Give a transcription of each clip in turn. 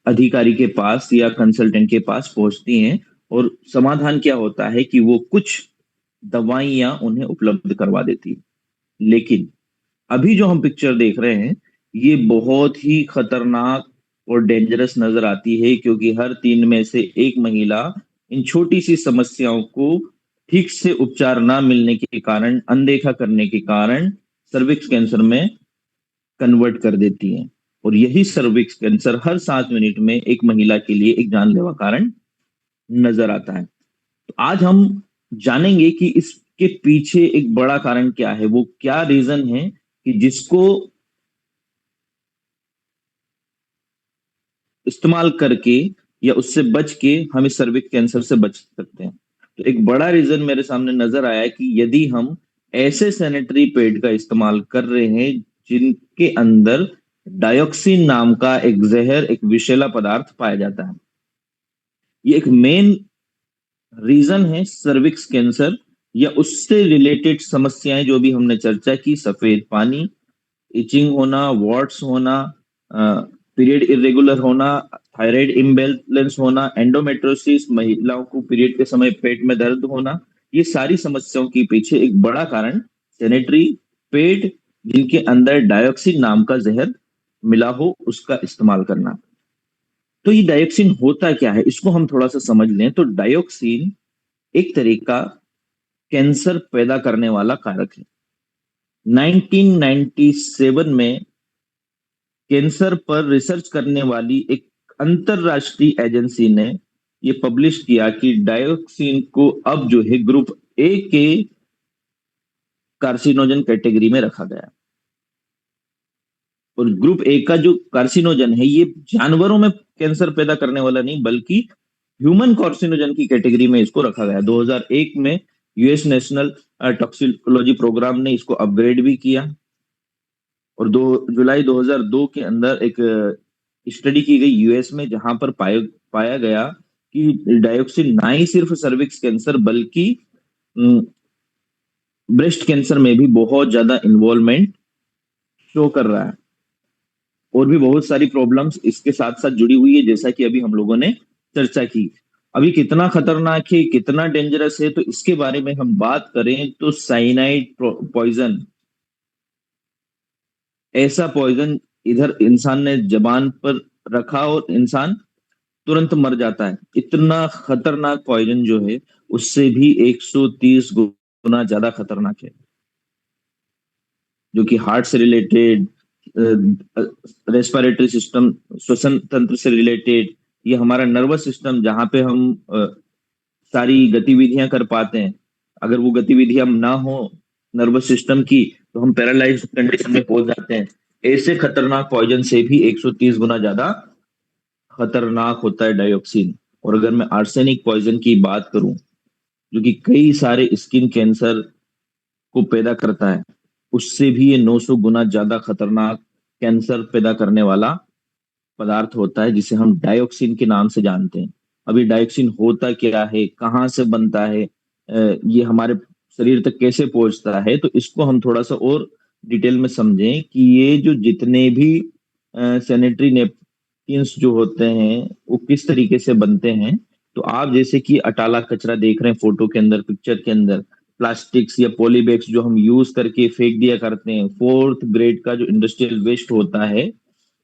अधिकारी के पास या कंसल्टेंट के पास पहुंचती हैं, और समाधान क्या होता है कि वो कुछ दवाइयां उन्हें उपलब्ध करवा देती है। लेकिन अभी जो हम पिक्चर देख रहे हैं, ये बहुत ही खतरनाक और डेंजरस नजर आती है, क्योंकि हर 3 में से एक महिला इन छोटी सी समस्याओं को ठीक से उपचार ना मिलने के कारण, अनदेखा करने के कारण सर्विक्स कैंसर में कन्वर्ट कर देती हैं। और यही सर्विक्स कैंसर हर 7 मिनट में एक महिला के लिए एक जानलेवा कारण नजर आता है। तो आज हम जानेंगे कि इसके पीछे एक बड़ा कारण क्या है, वो क्या रीजन है कि जिसको इस्तेमाल करके या उससे बच के हम इस सर्विक्स कैंसर से बच सकते हैं। तो एक बड़ा रीजन मेरे सामने नजर आया कि यदि हम ऐसे सैनिटरी पैड का इस्तेमाल कर रहे हैं जिनके अंदर डायोक्सिन नाम का एक जहर, एक विषैला पदार्थ पाया जाता है। ये एक मेन रीजन है सर्विक्स कैंसर या उससे रिलेटेड समस्याएं जो भी हमने चर्चा की, सफेद पानी, इचिंग होना, वॉट्स होना, पीरियड इरेगुलर होना, थायराइड इम्बैलेंस होना, एंडोमेट्रोसिस, महिलाओं को पीरियड के समय पेट में दर्द होना, ये सारी समस्याओं के पीछे एक बड़ा कारण सैनिटरी पैड जिनके अंदर डायोक्सिन नाम का जहर मिला हो उसका इस्तेमाल करना। तो ये डायोक्सिन होता क्या है, इसको हम थोड़ा सा समझ लें। तो डायोक्सिन एक तरह का कैंसर पैदा करने वाला कारक है। 1997 में कैंसर पर रिसर्च करने वाली एक अंतरराष्ट्रीय एजेंसी ने ये पब्लिश किया कि डायोक्सिन को अब जो है ग्रुप ए के कार्सिनोजन कैटेगरी में रखा गया। और ग्रुप ए का जो कार्सिनोजन है, ये जानवरों में कैंसर पैदा करने वाला नहीं, बल्कि ह्यूमन कार्सिनोजन की कैटेगरी में इसको रखा गया। 2001 में यूएस नेशनल टॉक्सिकोलॉजी प्रोग्राम ने इसको अपग्रेड भी किया। और 2 जुलाई 2002 के अंदर एक स्टडी की गई यूएस में, जहां पर पाया गया कि डायोक्सिन ना ही सिर्फ सर्विक्स कैंसर बल्कि ब्रेस्ट कैंसर में भी बहुत ज्यादा इन्वॉल्वमेंट शो कर रहा है। और भी बहुत सारी प्रॉब्लम्स इसके साथ साथ जुड़ी हुई है, जैसा कि अभी हम लोगों ने चर्चा की। अभी कितना खतरनाक है, कितना डेंजरस है, तो इसके बारे में हम बात करें तो साइनाइड पॉइजन, ऐसा पॉइजन इधर इंसान ने जबान पर रखा और इंसान तुरंत मर जाता है। इतना खतरनाक पॉइजन जो है उससे भी 130 गुना ज्यादा खतरनाक है, जो कि हार्ट से रिलेटेड, रेस्पिरेटरी सिस्टम, श्वसन तंत्र से रिलेटेड, ये हमारा नर्वस सिस्टम जहां पे हम सारी गतिविधियां कर पाते हैं, अगर वो गतिविधियां ना हो नर्वस सिस्टम की तो हम पैरालाइज्ड कंडीशन में पहुंच जाते हैं। ऐसे खतरनाक पॉइजन से भी 130 गुना ज्यादा खतरनाक होता है डायोक्सिन। और अगर मैं आर्सेनिक पॉइजन की बात करूं, जो कि कई सारे स्किन कैंसर को पैदा करता है, उससे भी ये 900 गुना ज्यादा खतरनाक कैंसर पैदा करने वाला पदार्थ होता है, जिसे हम डायोक्सिन के नाम से जानते हैं। अभी डायोक्सिन होता क्या है, कहाँ से बनता है, ये हमारे शरीर तक कैसे पहुंचता है, तो इसको हम थोड़ा सा और डिटेल में समझें कि ये जो जितने भी सैनिटरी नेपकिंस जो होते हैं वो किस तरीके से बनते हैं। तो आप जैसे कि अटाला कचरा देख रहे हैं फोटो के अंदर, पिक्चर के अंदर, प्लास्टिक्स या पॉलीबैग्स जो हम यूज करके फेंक दिया करते हैं, फोर्थ ग्रेड का जो इंडस्ट्रियल वेस्ट होता है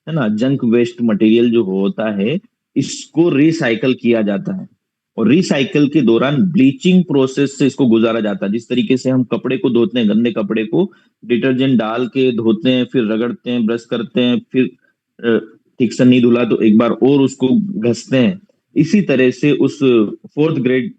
ना, जंक वेस्ट मटेरियल जो होता है, इसको रिसाइकल किया जाता है। और रिसाइकल के दौरान ब्लीचिंग प्रोसेस से इसको गुजारा जाता है। जिस तरीके से हम कपड़े को धोते हैं, गंदे कपड़े को डिटर्जेंट डाल के धोते हैं, फिर रगड़ते हैं, ब्रश करते हैं, फिर ठीक से नहीं धुला तो एक बार और उसको घसते हैं, इसी तरह से उस फोर्थ ग्रेड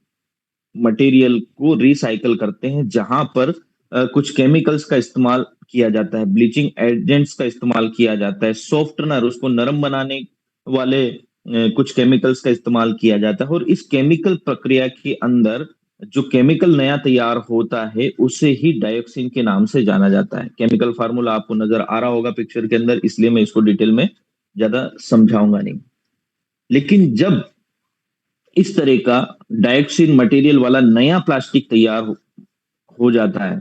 मटेरियल को रिसाइकल करते हैं, जहां पर कुछ केमिकल्स का इस्तेमाल किया जाता है, ब्लीचिंग एजेंट्स का इस्तेमाल किया जाता है, सॉफ्टनर, उसको नरम बनाने वाले कुछ केमिकल्स का इस्तेमाल किया जाता है। और इस केमिकल प्रक्रिया के अंदर जो केमिकल नया तैयार होता है उसे ही डायोक्सिन के नाम से जाना जाता है। केमिकल फार्मूला आपको नजर आ रहा होगा पिक्चर के अंदर, इसलिए मैं इसको डिटेल में ज्यादा समझाऊंगा नहीं। लेकिन जब इस तरह का डायोक्सिन मटेरियल वाला नया प्लास्टिक तैयार हो जाता है,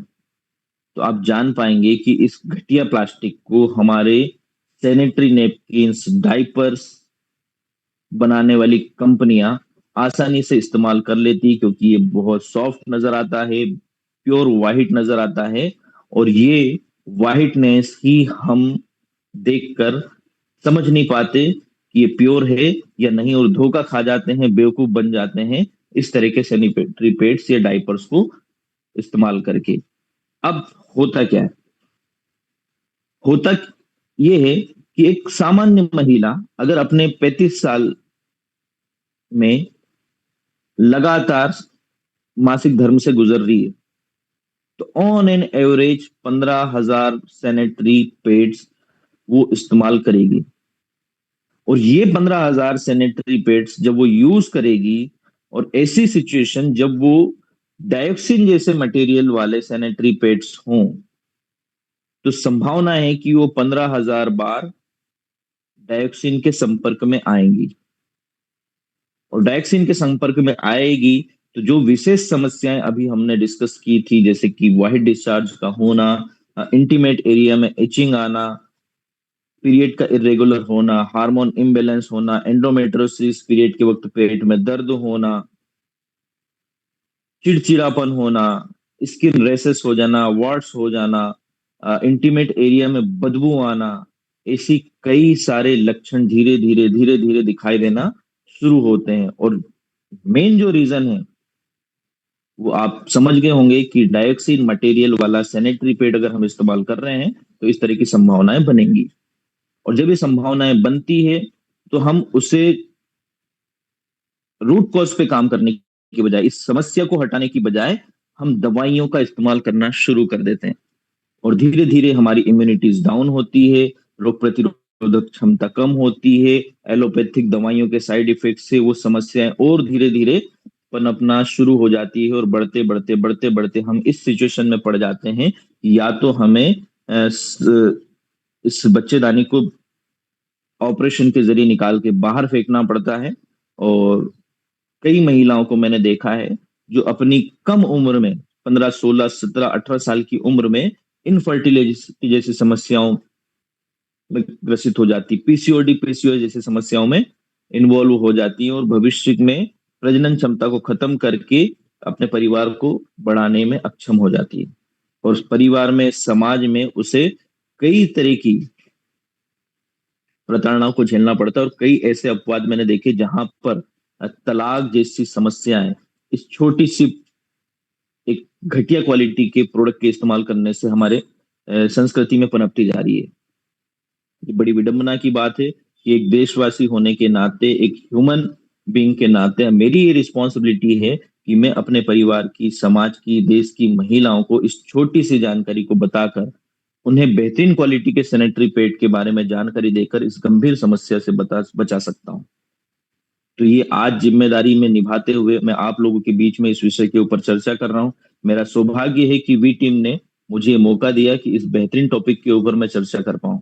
तो आप जान पाएंगे कि इस घटिया प्लास्टिक को हमारे सैनिटरी नैपकिन्स, डाइपर्स बनाने वाली कंपनियां आसानी से इस्तेमाल कर लेती, क्योंकि ये बहुत सॉफ्ट नजर आता है, प्योर वाइट नजर आता है। और ये वाइटनेस ही हम देखकर समझ नहीं पाते कि ये प्योर है या नहीं, और धोखा खा जाते हैं, बेवकूफ बन जाते हैं इस तरह के सैनिटरी पैड्स या डाइपर्स को इस्तेमाल करके। अब होता क्या है? होता ये है कि एक सामान्य महिला अगर अपने 35 साल में लगातार मासिक धर्म से गुजर रही है, तो on an average 15,000 sanitary pads वो इस्तेमाल करेगी। और ये 15,000 सैनिटरी पैड्स जब वो यूज करेगी, और ऐसी सिचुएशन जब वो डायोक्सिन जैसे मटेरियल वाले सैनिटरी पैड्स हों, तो संभावना है कि वो 15,000 बार डायोक्सिन के संपर्क में आएंगी। और डायोक्सिन के संपर्क में आएगी तो जो विशेष समस्याएं अभी हमने डिस्कस की थी, जैसे कि वाहिड डिस्चार्ज का होना, इंटीमेट एरिया में एचिंग आना, पीरियड का इरेगुलर होना, हार्मोन इम्बेलेंस होना, एंडोमेट्रोसिस पीरियड के वक्त पेट में दर्द होना, चिड़चिड़ापन होना, स्किन रेसेस हो जाना, वॉट्स हो जाना, इंटीमेट एरिया में बदबू आना, ऐसी कई सारे लक्षण धीरे धीरे धीरे धीरे दिखाई देना शुरू होते हैं। और मेन जो रीजन है वो आप समझ गए होंगे कि डायोक्सिन मटेरियल वाला सैनिटरी पैड अगर हम इस्तेमाल कर रहे हैं तो इस तरह की संभावनाएं बनेंगी। और जब ये संभावनाएं बनती है तो हम उसे रूट कॉज पे काम करने की बजाय, इस समस्या को हटाने की बजाय, हम दवाइयों का इस्तेमाल करना शुरू कर देते हैं। और धीरे धीरे हमारी इम्यूनिटीज डाउन होती है, रोग प्रतिरोधक क्षमता कम होती है, एलोपैथिक दवाइयों के साइड इफेक्ट से वो समस्याएं और धीरे धीरे पनपना शुरू हो जाती है। और बढ़ते बढ़ते बढ़ते बढ़ते हम इस सिचुएशन में पड़ जाते हैं कि या तो हमें इस बच्चेदानी को ऑपरेशन के जरिए निकाल के बाहर फेंकना पड़ता है। और कई महिलाओं को मैंने देखा है जो अपनी कम उम्र में, 15 16 17 18 साल की उम्र में, इनफर्टिलिटी जैसी समस्याओं में ग्रसित हो जाती, पीसीओडी पीसीओएस जैसी समस्याओं में इन्वॉल्व हो जाती हैं, और भविष्य में प्रजनन क्षमता को खत्म करके अपने परिवार को बढ़ाने में अक्षम हो जाती है। और उस परिवार में, समाज में उसे कई तरह की प्रताड़नाओं को झेलना पड़ता है। और कई ऐसे अपवाद मैंने देखे जहां पर तलाक जैसी समस्याएं इस छोटी सी एक घटिया क्वालिटी के प्रोडक्ट के इस्तेमाल करने से हमारे संस्कृति में पनपती जा रही है। ये बड़ी विडंबना की बात है कि एक देशवासी होने के नाते, एक ह्यूमन बीइंग के नाते मेरी ये रिस्पॉन्सिबिलिटी है कि मैं अपने परिवार की, समाज की, देश की महिलाओं को इस छोटी सी जानकारी को बताकर उन्हें बेहतरीन क्वालिटी के सैनिटरी पैड के बारे में जानकारी देकर इस गंभीर समस्या से बचा सकता हूं। तो ये आज जिम्मेदारी में निभाते हुए मैं आप लोगों के बीच में इस विषय के ऊपर चर्चा कर रहा हूं। मेरा सौभाग्य है कि वी टीम ने मुझे मौका दिया कि इस बेहतरीन टॉपिक के ऊपर मैं चर्चा कर पाऊं।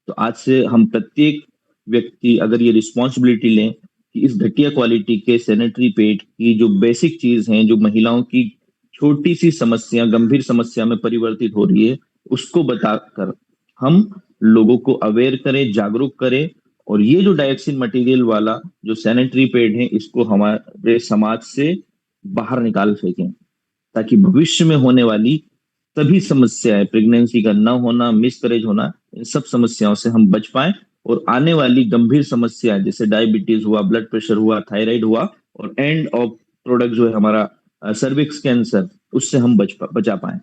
तो आज से हम प्रत्येक व्यक्ति अगर ये रिस्पॉन्सिबिलिटी लें कि इस घटिया क्वालिटी के सैनिटरी पैड की जो बेसिक चीज हैं, जो महिलाओं की छोटी सी समस्या गंभीर समस्या में परिवर्तित हो रही है, उसको बताकर हम लोगों को अवेयर करें, जागरूक करें। और ये जो डायोक्सिन मटेरियल वाला जो सैनिटरी पैड है, इसको हमारे समाज से बाहर निकाल फेंकें, ताकि भविष्य में होने वाली सभी समस्याएं, प्रेगनेंसी का न होना, मिसकैरेज होना, इन सब समस्याओं से हम बच पाएं। और आने वाली गंभीर समस्याएं जैसे डायबिटीज हुआ, ब्लड प्रेशर हुआ, थायराइड हुआ, और एंड ऑफ प्रोडक्ट जो है हमारा सर्विक्स कैंसर, उससे हम बचा पाए।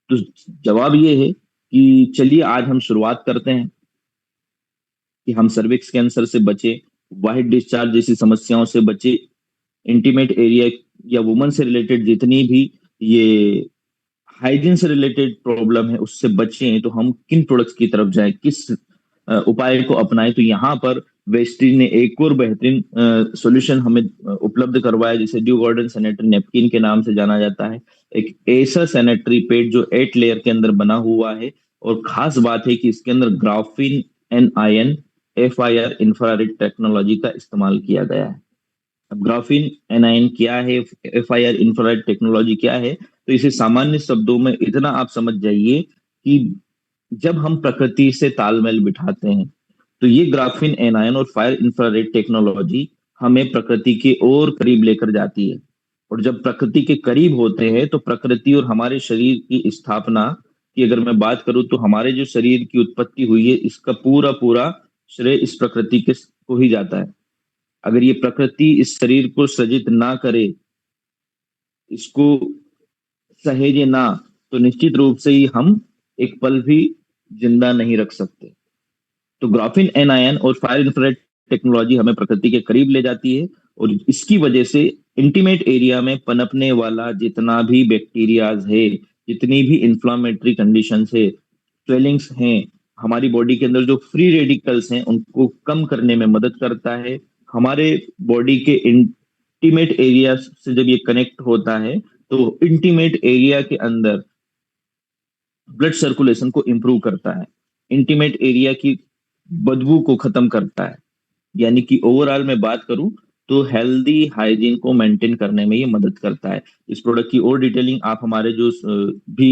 तो जवाब ये है कि चलिए आज हम शुरुआत करते हैं कि हम सर्विक्स कैंसर से बचे, वाहिड डिस्चार्ज जैसी समस्याओं से बचे, इंटीमेट एरिया या वुमन से रिलेटेड जितनी भी ये हाइजीन से रिलेटेड प्रॉब्लम है उससे बचें। तो हम किन प्रोडक्ट्स की तरफ जाएं, किस उपाय को अपनाएं? तो यहाँ पर वेस्टीज ने एक और बेहतरीन सॉल्यूशन हमें उपलब्ध करवाया, जिसे ड्यू गॉर्डन सैनिटरी नैपकिन के नाम से जाना जाता है। एक ऐसा सैनिटरी पैड जो 8 लेयर के अंदर बना हुआ है, और खास बात है कि इसके अंदर graphene NIN FIR infrared technology का इस्तेमाल किया गया है। अब ग्राफीन NIN क्या है, FIR इंफ्रारेड टेक्नोलॉजी क्या है, तो इसे सामान्य शब्दों में इतना आप समझ जाइए कि जब हम प्रकृति से तालमेल बिठाते हैं तो ये ग्राफीन एनायन और फायर इंफ्रारेड टेक्नोलॉजी हमें प्रकृति के और करीब लेकर जाती है। और जब प्रकृति के करीब होते हैं तो प्रकृति और हमारे शरीर की स्थापना की अगर मैं बात करूं तो हमारे जो शरीर की उत्पत्ति हुई है इसका पूरा पूरा श्रेय इस प्रकृति के को ही जाता है। अगर ये प्रकृति इस शरीर को सृजित ना करे, इसको सहेजे ना, तो निश्चित रूप से ही हम एक पल भी जिंदा नहीं रख सकते। तो ग्राफीन एनायन और फायर इंफ्रारेड टेक्नोलॉजी हमें प्रकृति के करीब ले जाती है और इसकी वजह से इंटीमेट एरिया में पनपने वाला जितना भी बैक्टीरियाज है, जितनी भी इंफ्लामेटरी कंडीशंस है, स्वेलिंग्स हैं, हमारी बॉडी के अंदर जो फ्री रेडिकल्स हैं उनको कम करने में मदद करता है। हमारे बॉडी के इंटीमेट एरिया से जब ये कनेक्ट होता है तो इंटीमेट एरिया के अंदर ब्लड सर्कुलेशन को इंप्रूव करता है, इंटीमेट एरिया की बदबू को खत्म करता है। यानी कि ओवरऑल मैं बात करूं तो हेल्दी हाइजीन को मेंटेन करने में ये मदद करता है। इस प्रोडक्ट की और डिटेलिंग आप हमारे जो भी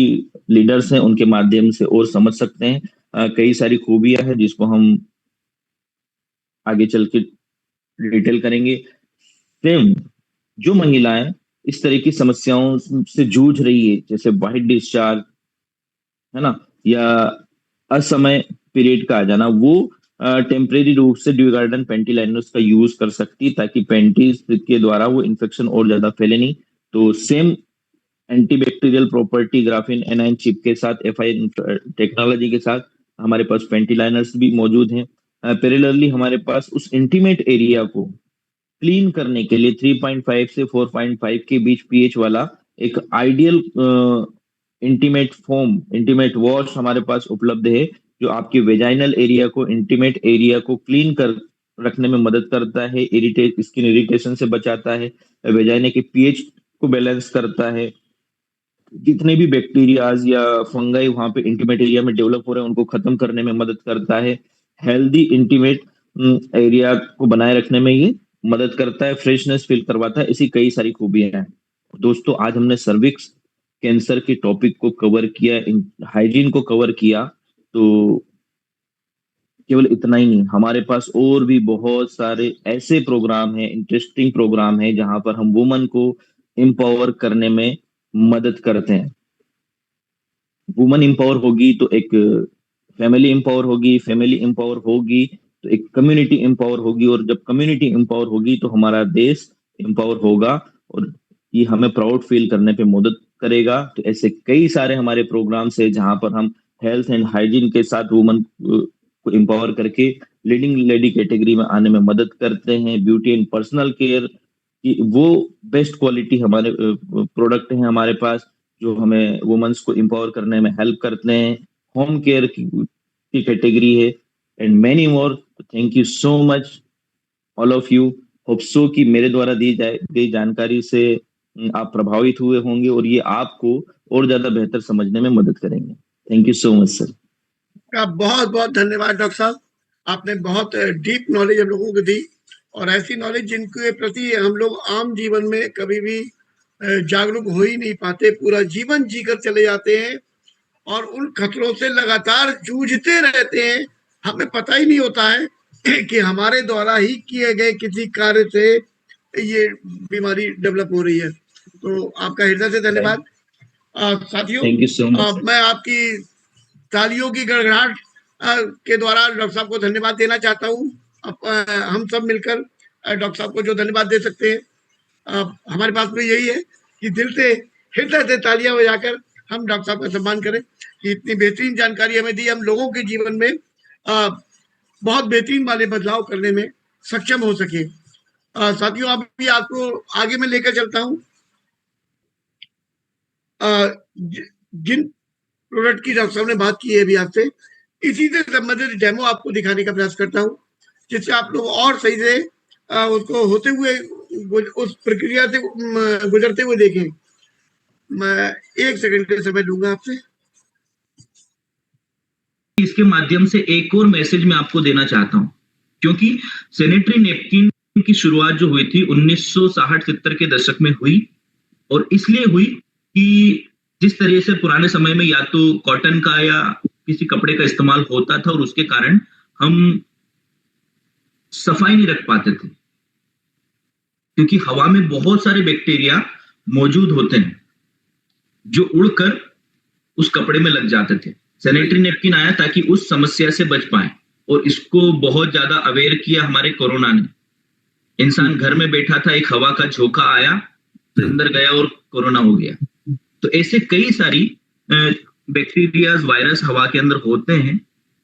लीडर्स हैं उनके माध्यम से और समझ सकते हैं। कई सारी खूबियां हैं जिसको हम आगे चल के डिटेल करेंगे। सेम जो महिलाएं इस तरह की समस्याओं से जूझ रही है, जैसे वाइट डिस्चार्ज है ना, या असमय पीरियड का आ जाना, वो टेम्परेरी रूप से ड्यूगार्डन पेंटी लाइनर्स का यूज कर सकती ताकि पेंटीज के द्वारा वो इन्फेक्शन और ज्यादा फैले नहीं। तो same antibacterial property graphene A9 chip के साथ, एफआई टेक्नोलॉजी के साथ हमारे पास पेंटी लाइनर्स भी मौजूद हैं। पैरेलली हमारे पास उस इंटीमेट एरिया को क्लीन करने के लिए 3.5 से 4.5 के बीच पीएच वाला एक ideal intimate foam, intimate wash हमारे पास उपलब्ध है जो आपके वेजाइनल एरिया को, इंटीमेट एरिया को क्लीन कर रखने में मदद करता है, स्किन इरिटेशन से बचाता है, वेजाइना के पीएच को बैलेंस करता है, जितने भी बैक्टीरियाज या फंगाई वहां पे इंटीमेट एरिया में डेवलप हो रहे हैं उनको खत्म करने में मदद करता है, हेल्दी इंटीमेट एरिया को बनाए रखने में ये मदद करता है, फ्रेशनेस फील करवाता है। ऐसी कई सारी खूबियां हैं। दोस्तों आज हमने सर्विक्स कैंसर के टॉपिक को कवर किया, हाइजीन को कवर किया। तो केवल इतना ही नहीं, हमारे पास और भी बहुत सारे ऐसे प्रोग्राम हैं, इंटरेस्टिंग प्रोग्राम है जहां पर हम वुमन को एम्पावर करने में मदद करते हैं। वुमन एम्पावर होगी तो एक फैमिली एम्पावर होगी, फैमिली एम्पावर होगी तो एक कम्युनिटी एम्पावर होगी, और जब कम्युनिटी एम्पावर होगी तो हमारा देश एम्पावर होगा और ये हमें प्राउड फील करने पे मदद करेगा। तो ऐसे कई सारे हमारे प्रोग्राम्स है जहां पर हम हेल्थ एंड हाइजीन के साथ वुमन को एम्पावर करके लीडिंग लेडी कैटेगरी में आने में मदद करते हैं। ब्यूटी एंड पर्सनल केयर की वो बेस्ट क्वालिटी हमारे प्रोडक्ट हैं हमारे पास जो हमें वुमेन्स को एम्पावर करने में हेल्प करते हैं। होम केयर की कैटेगरी है and many more. Thank you so much all of you. Hope so कि मेरे द्वारा दी गई जानकारी से आप प्रभावित हुए होंगे और ये आपको और ज्यादा बेहतर समझने में मदद करेंगे। Thank you so much sir. बहुत बहुत धन्यवाद डॉक्टर साहब, आपने बहुत डीप नॉलेज हम लोगों को दी और ऐसी नॉलेज जिनके प्रति हम लोग आम जीवन में कभी भी जागरूक हो ही नहीं पाते, पूरा जीवन जीकर चले जाते हैं और उन खतरों से लगातार जूझते रहते हैं। हमें पता ही नहीं होता है कि हमारे द्वारा ही किए गए किसी कार्य से ये बीमारी डेवलप हो रही है। तो आपका हृदय से धन्यवाद। साथियों, थैंक यू सो मच। मैं आपकी तालियों की गड़गड़ाहट के द्वारा डॉक्टर साहब को धन्यवाद देना चाहता हूँ। हम सब मिलकर डॉक्टर साहब को जो धन्यवाद दे सकते हैं, हमारे पास में यही है कि दिल से, हृदय से तालियां बजाकर हम डॉक्टर साहब का सम्मान करें कि इतनी बेहतरीन जानकारी हमें दी, हम लोगों के जीवन में बहुत बेहतरीन वाले बदलाव करने में सक्षम हो सके। साथियों, अभी आपको आगे मैं लेकर चलता हूँ जिन प्रोडक्ट की डॉक्टर साहब ने बात की है अभी आपसे, इसी से संबंधित डेमो आपको दिखाने का प्रयास करता हूँ जिससे आप लोग और सही से उसको होते हुए उस प्रक्रिया से गुजरते हुए देखें। मैं 1 सेकंड का समय लूंगा आपसे। इसके माध्यम से एक और मैसेज मैं आपको देना चाहता हूं, क्योंकि सैनिटरी नैपकिन की शुरुआत जो हुई थी 1960-70 के दशक में हुई, और इसलिए हुई कि जिस तरह से पुराने समय में या तो कॉटन का या किसी कपड़े का इस्तेमाल होता था और उसके कारण हम सफाई नहीं रख पाते थे, क्योंकि हवा में बहुत सारे बैक्टीरिया मौजूद होते हैं जो उड़कर उस कपड़े में लग जाते थे। सैनिटरी नैपकिन आया ताकि उस समस्या से बच पाए, और इसको बहुत ज्यादा अवेयर किया हमारे कोरोना ने। इंसान घर में बैठा था, एक हवा का झोंका आया, अंदर गया और कोरोना हो गया। तो ऐसे कई सारी बैक्टीरिया, वायरस हवा के अंदर होते हैं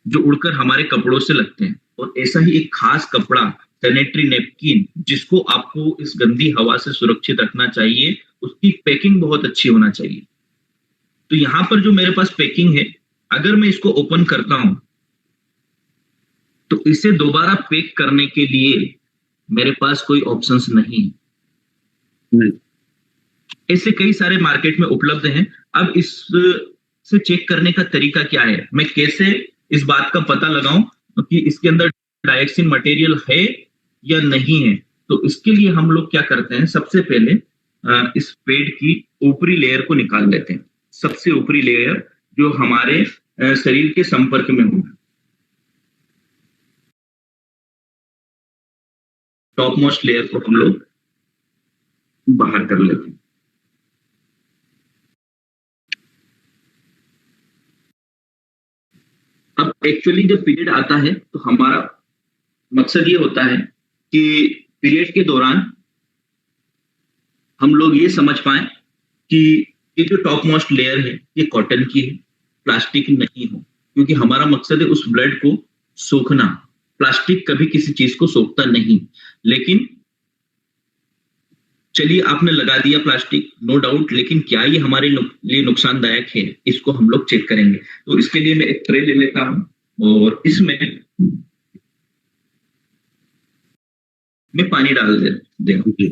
जो उड़कर हमारे कपड़ों से लगते हैं। और ऐसा ही एक खास कपड़ा सैनिटरी नैपकिन, जिसको आपको इस गंदी हवा से सुरक्षित रखना चाहिए, उसकी पैकिंग बहुत अच्छी होना चाहिए। तो यहाँ पर जो मेरे पास पैकिंग है, अगर मैं इसको ओपन करता हूं तो इसे दोबारा पैक करने के लिए मेरे पास कोई ऑप्शंस नहीं है। ऐसे कई सारे मार्केट में उपलब्ध हैं। अब इससे चेक करने का तरीका क्या है, मैं कैसे इस बात का पता लगाऊं कि इसके अंदर डायक्सिन मटेरियल है या नहीं है? तो इसके लिए हम लोग क्या करते हैं, सबसे पहले इस पैड की ऊपरी लेयर को निकाल लेते हैं। सबसे ऊपरी लेयर जो हमारे शरीर के संपर्क में हो, टॉप मोस्ट लेयर को हम लोग बाहर कर लेते हैं। अब एक्चुअली जब पीरियड आता है तो हमारा मकसद ये होता है कि पीरियड के दौरान हम लोग ये समझ पाए कि ये जो टॉप मोस्ट लेयर है ये कॉटन की है, प्लास्टिक नहीं हो, क्योंकि हमारा मकसद है उस ब्लड को सोखना। प्लास्टिक कभी किसी चीज को सोखता नहीं। लेकिन चलिए, आपने लगा दिया प्लास्टिक, नो डाउट, लेकिन क्या ये हमारे लिए नुकसानदायक है, इसको हम लोग चेक करेंगे। तो इसके लिए मैं एक ट्रे ले लेता हूं और इसमें मैं पानी डाल देंगे।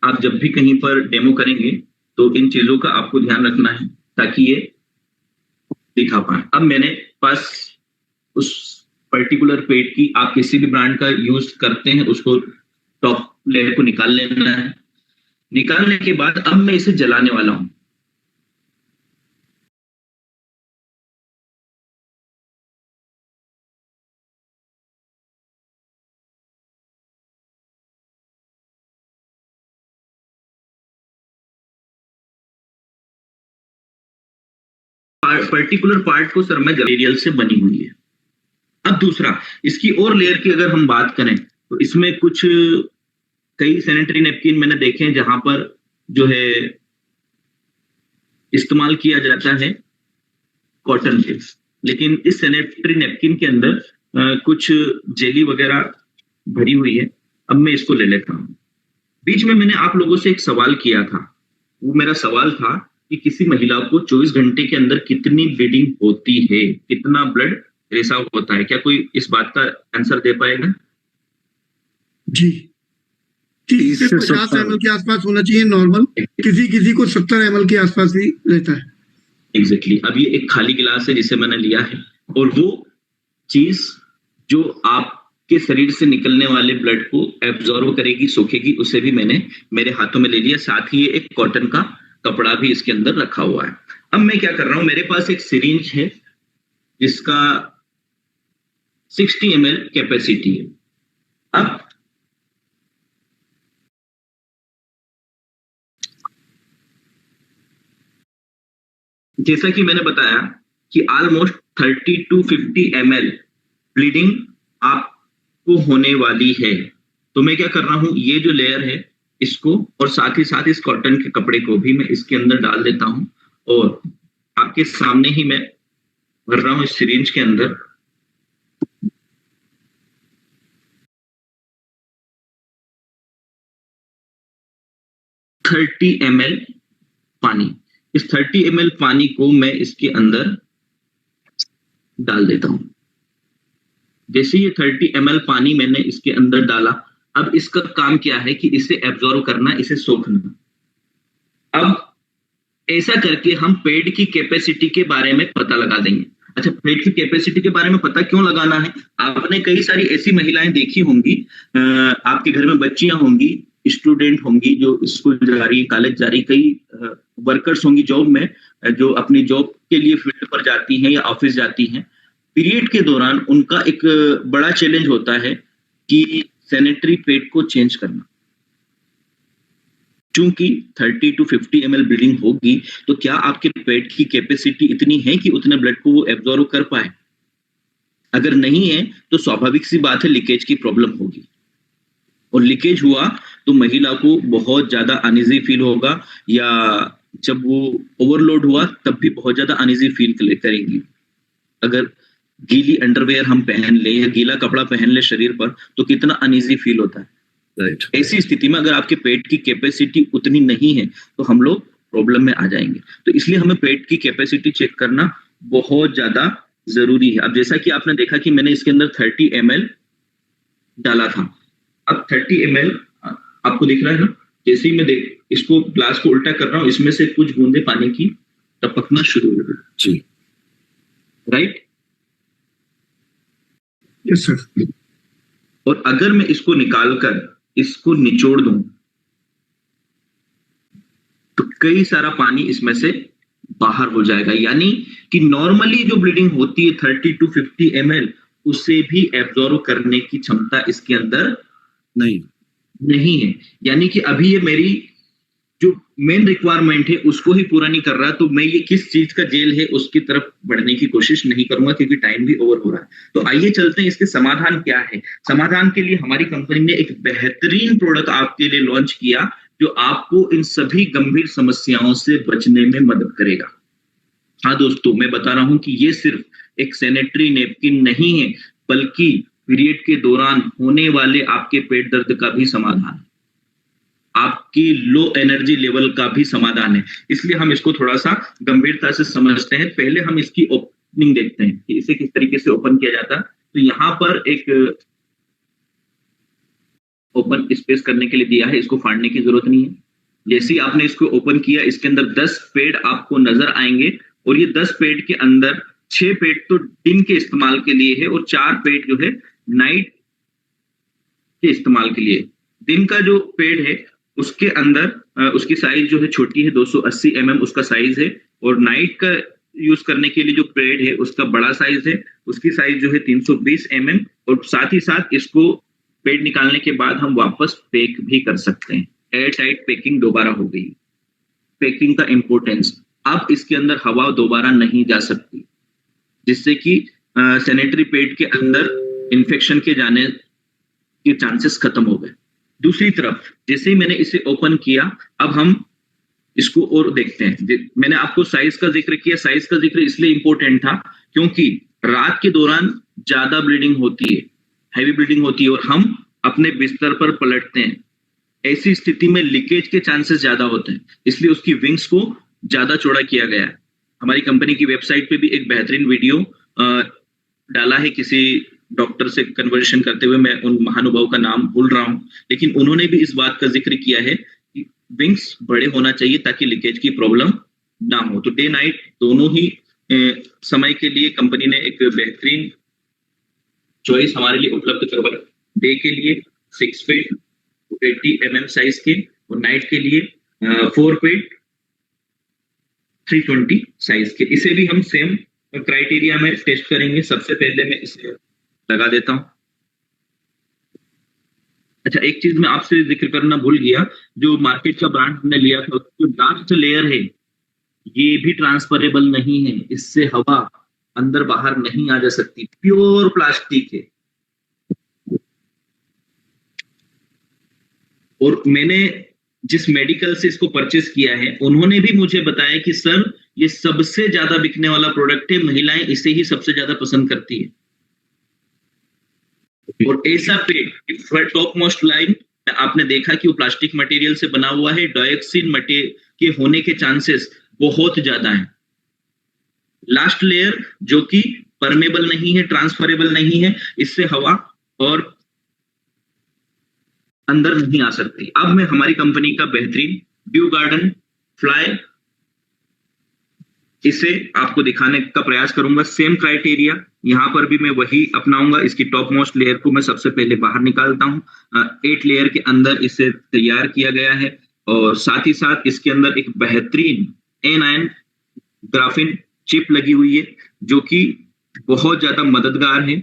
आप जब भी कहीं पर डेमो करेंगे तो इन चीजों का आपको ध्यान रखना है ताकि ये दिखा पाए। अब मैंने पास उस पर्टिकुलर पेड की, आप किसी भी ब्रांड का यूज करते हैं, उसको टॉप लेयर को निकाल लेना है। निकालने के बाद अब मैं इसे जलाने वाला हूं। पर्टिकुलर पार्ट को सर मैं मटेरियल से बनी हुई है। अब दूसरा, इसकी और लेयर की अगर हम बात करें तो इसमें कुछ कई सैनिटरी नैपकिन मैंने देखे हैं जहां पर जो है इस्तेमाल किया जाता है कॉटन के, लेकिन इस सैनिटरी नैपकिन के अंदर कुछ जेली वगैरह भरी हुई है। अब मैं इसको ले लेता हूं। बीच में मैंने आप लोगों से एक सवाल किया था, वो मेरा सवाल था कि किसी महिला को 24 घंटे के अंदर कितनी ब्लीडिंग होती है, कितना ब्लड रिसाव होता है? क्या कोई इस बात का आंसर दे पाएगा? जी, 30 से 50 ml के आसपास होना चाहिए नॉर्मल। किसी को 70 ml के आसपास भी रहता है। एग्जैक्टली। अब ये एक खाली गिलास है जिसे मैंने लिया है, और वो चीज जो आपके शरीर से निकलने वाले ब्लड को एब्जॉर्व करेगी, सोखेगी, उसे भी मैंने मेरे हाथों में ले लिया। साथ ही एक कॉटन का कपड़ा भी इसके अंदर रखा हुआ है। अब मैं क्या कर रहा हूं, मेरे पास एक सिरिंज है जिसका 60 ml कैपेसिटी है। अब जैसा कि मैंने बताया कि ऑलमोस्ट 30 to 50 ml ब्लीडिंग आपको होने वाली है। तो मैं क्या कर रहा हूं, ये जो लेयर है इसको और साथ ही साथ इस कॉटन के कपड़े को भी मैं इसके अंदर डाल देता हूं, और आपके सामने ही मैं भर रहा हूं इस सिरिंज के अंदर। $30 ml पानी। इस 30 ml पानी को मैं इसके अंदर डाल देता हूं। जैसे ये 30 ml पानी मैंने इसके अंदर डाला, अब इसका काम क्या है कि इसे एब्जॉर्व करना, इसे सोखना। अब ऐसा करके हम पेड की कैपेसिटी के बारे में पता लगा देंगे। अच्छा, पेड की कैपेसिटी के बारे में पता क्यों लगाना है? आपने कई सारी ऐसी महिलाएं देखी होंगी, आपके घर में बच्चियां होंगी, स्टूडेंट होंगी जो स्कूल जा रही, कॉलेज जा रही, कई वर्कर्स होंगी जॉब में, जो अपनी जॉब के लिए फील्ड पर जाती हैं या ऑफिस जाती हैं। पीरियड के दौरान उनका एक बड़ा चैलेंज होता है कि सैनिटरी पैड को चेंज करना। चूंकि 30 to 50 ml ब्लीडिंग होगी तो क्या आपके पेट की कैपेसिटी इतनी है कि उतने ब्लड को वो एब्जॉर्ब कर पाए? अगर नहीं है तो स्वाभाविक सी बात है लीकेज की प्रॉब्लम होगी, और लीकेज हुआ तो महिला को बहुत ज्यादा अनईजी फील होगा, या जब वो ओवरलोड हुआ तब भी बहुत ज्यादा अनईजी फील करेंगी। अगर गीली अंडरवेयर हम पहन ले या गीला कपड़ा पहन ले शरीर पर तो कितना अनईजी फील होता है। राइट। ऐसी स्थिति में अगर आपके पेट की कैपेसिटी उतनी नहीं है तो हम लोग प्रॉब्लम में आ जाएंगे। तो इसलिए हमें पेट की कैपेसिटी चेक करना बहुत ज्यादा जरूरी है। अब जैसा कि आपने देखा कि मैंने इसके अंदर 30 ml डाला था। अब 30 ml आपको दिख रहा है ना, जैसे ही मैं इसको ग्लास को उल्टा कर रहा हूं इसमें से कुछ बूंदे पानी की टपकना शुरू हो गई। जी। राइट। Yes sir. और अगर मैं इसको निकालकर इसको निचोड़ दूं तो कई सारा पानी इसमें से बाहर हो जाएगा, यानी कि नॉर्मली जो ब्लीडिंग होती है 30 to 50 ml उसे भी एब्जॉर्ब करने की क्षमता इसके अंदर नहीं है। यानी कि अभी ये मेरी जो मेन रिक्वायरमेंट है उसको ही पूरा नहीं कर रहा, तो मैं ये किस चीज का जेल है उसकी तरफ बढ़ने की कोशिश नहीं करूंगा क्योंकि टाइम भी ओवर हो रहा है। तो आइए चलते हैं इसके समाधान क्या है। समाधान के लिए हमारी कंपनी ने एक बेहतरीन प्रोडक्ट आपके लिए लॉन्च किया जो आपको इन सभी गंभीर समस्याओं से बचने में मदद करेगा। हाँ दोस्तों, मैं बता रहा हूं कि ये सिर्फ एक सैनिटरी नैपकिन नहीं है बल्कि पीरियड के दौरान होने वाले आपके पेट दर्द का भी समाधान है, आपकी लो एनर्जी लेवल का भी समाधान है। इसलिए हम इसको थोड़ा सा गंभीरता से समझते हैं। पहले हम इसकी ओपनिंग देखते हैं कि इसे किस तरीके से ओपन किया जाता है। तो यहाँ पर एक ओपन स्पेस करने के लिए दिया है, इसको फाड़ने की जरूरत नहीं है। जैसे ही आपने इसको ओपन किया इसके अंदर 10 पेड आपको नजर आएंगे, और ये 10 पेड के अंदर 6 पेड तो दिन के इस्तेमाल के लिए है और 4 पेड जो है नाइट के इस्तेमाल के लिए। दिन का जो पेड है उसके अंदर उसकी साइज जो है छोटी है, 280 mm उसका साइज है, और नाइट का यूज करने के लिए जो पेड है उसका बड़ा साइज है, उसकी साइज जो है 320 mm, और साथ ही साथ इसको पेड निकालने के बाद हम वापस पैक भी कर सकते हैं। एयर टाइट पैकिंग दोबारा हो गई। पैकिंग का इंपॉर्टेंस, अब इसके अंदर हवा दोबारा नहीं जा सकती, जिससे कि सैनिटरी पैड के अंदर इंफेक्शन के जाने के चांसेस खत्म हो गए। दूसरी तरफ जैसे ही मैंने इसे ओपन किया, अब हम इसको और देखते हैं। मैंने आपको साइज का जिक्र किया। साइज का जिक्र इसलिए इंपॉर्टेंट था क्योंकि रात के दौरान ज्यादा ब्लीडिंग होती है, हैवी ब्लीडिंग होती है, और हम अपने बिस्तर पर पलटते हैं। ऐसी स्थिति में लीकेज के चांसेस ज्यादा होते हैं, इसलिए उसकी विंग्स को ज्यादा चौड़ा किया गया है। हमारी कंपनी की वेबसाइट पे भी एक बेहतरीन वीडियो डाला है, किसी डॉक्टर से कन्वर्सेशन करते हुए, मैं उन महानुभाव का नाम भूल रहा हूं, लेकिन उन्होंने भी इस बात का जिक्र किया है कि विंग्स बड़े होना चाहिए ताकि लीकेज की प्रॉब्लम ना हो। तो डे नाइट दोनों ही समय के लिए कंपनी ने एक बेहतरीन चॉइस हमारे लिए उपलब्ध करवाई। डे के लिए 6 पेड 80 mm साइज के, और नाइट के लिए 4 पेड 320 साइज के। इसे भी हम सेम क्राइटेरिया में टेस्ट करेंगे। सबसे पहले मैं इसे लगा देता हूं। अच्छा, एक चीज मैं आपसे जिक्र करना भूल गया, जो मार्केट का ब्रांड हमने लिया था जो लास्ट लेयर है ये भी ट्रांसफरेबल नहीं है, इससे हवा अंदर बाहर नहीं आ जा सकती, प्योर प्लास्टिक है। और मैंने जिस मेडिकल से इसको परचेस किया है उन्होंने भी मुझे बताया कि सर ये सबसे ज्यादा बिकने वाला प्रोडक्ट है, महिलाएं इसे ही सबसे ज्यादा पसंद करती है। और ऐसा पेड टॉप मोस्ट लाइन आपने देखा कि वो प्लास्टिक मटेरियल से बना हुआ है, डाइऑक्सिन मटेरियल के होने के चांसेस बहुत ज्यादा हैं। लास्ट लेयर जो कि परमेबल नहीं है, ट्रांसफरेबल नहीं है, इससे हवा और अंदर नहीं आ सकती। अब मैं हमारी कंपनी का बेहतरीन ड्यू गार्डन फ्लाई इसे आपको दिखाने का प्रयास करूंगा। सेम क्राइटेरिया यहां पर भी मैं वही अपनाऊंगा। इसकी टॉप मोस्ट लेयर को मैं सबसे पहले बाहर निकालता हूं। 8 लेयर के अंदर इसे तैयार किया गया है, और साथ ही साथ इसके अंदर एक बेहतरीन एनायन ग्राफिन चिप लगी हुई है जो कि बहुत ज्यादा मददगार है।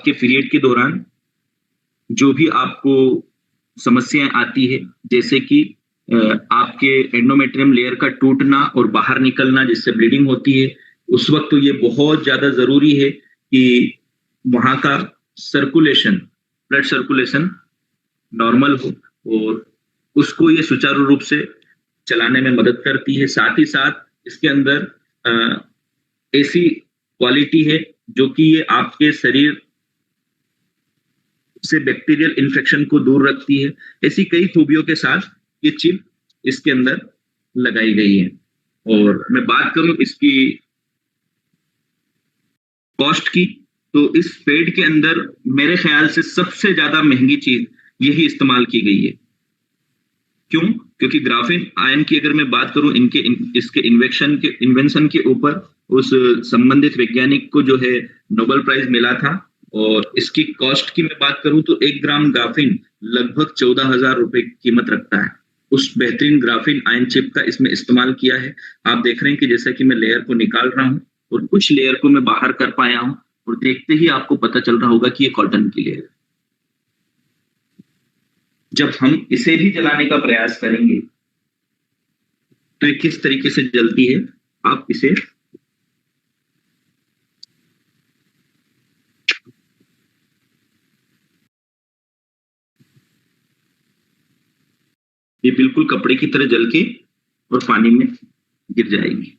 आपके पीरियड के दौरान जो भी आपको समस्याएं आती है, जैसे कि आपके एंडोमेट्रियम लेयर का टूटना और बाहर निकलना जिससे ब्लीडिंग होती है, उस वक्त तो ये बहुत ज्यादा जरूरी है कि वहां का सर्कुलेशन, ब्लड सर्कुलेशन नॉर्मल हो, और उसको ये सुचारू रूप से चलाने में मदद करती है। साथ ही साथ इसके अंदर ऐसी क्वालिटी है जो कि ये आपके शरीर से बैक्टीरियल इन्फेक्शन को दूर रखती है। ऐसी कई खूबियों के साथ ये चिप इसके अंदर लगाई गई है। और मैं बात करूं इसकी कॉस्ट की, तो इस पेड के अंदर मेरे ख्याल से सबसे ज्यादा महंगी चीज यही इस्तेमाल की गई है। क्यों? क्योंकि ग्राफीन आयन की अगर मैं बात करूं इसके इन्वेंशन के ऊपर उस संबंधित वैज्ञानिक को जो है नोबेल प्राइज मिला था, और इसकी कॉस्ट की मैं बात करूं तो 1 ग्राम ग्राफीन लगभग 14,000 रुपए कीमत रखता है। उस बेहतरीन ग्राफीन आयन चिप का इसमें इस्तेमाल किया है। आप देख रहे हैं कि जैसा कि मैं लेयर को निकाल रहा हूं और कुछ लेयर को मैं बाहर कर पाया हूं, और देखते ही आपको पता चल रहा होगा कि ये कॉटन की लेयर है। जब हम इसे भी जलाने का प्रयास करेंगे तो ये किस तरीके से जलती है, आप इसे ये बिल्कुल कपड़े की तरह जल के और पानी में गिर जाएगी।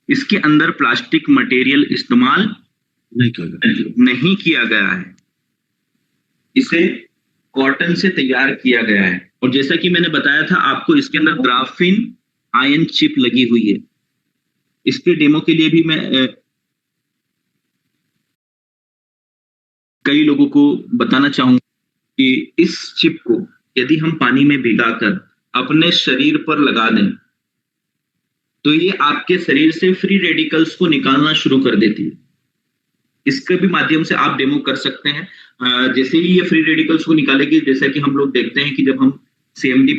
इसके अंदर प्लास्टिक मटेरियल इस्तेमाल नहीं किया गया है, इसे कॉटन से तैयार किया गया है। और जैसा कि मैंने बताया था आपको, इसके अंदर ग्राफीन आयन चिप लगी हुई है। इसके डेमो के लिए भी मैं कई लोगों को बताना चाहूंगा कि इस चिप को यदि हम पानी में भिगाकर अपने शरीर पर लगा दें तो ये आपके शरीर से फ्री रेडिकल्स को निकालना शुरू कर देती है। इसके भी माध्यम से आप डेमो कर सकते हैं। जैसे ही ये फ्री रेडिकल्स को निकालेगी, जैसा कि हम लोग देखते हैं कि जब हम CMD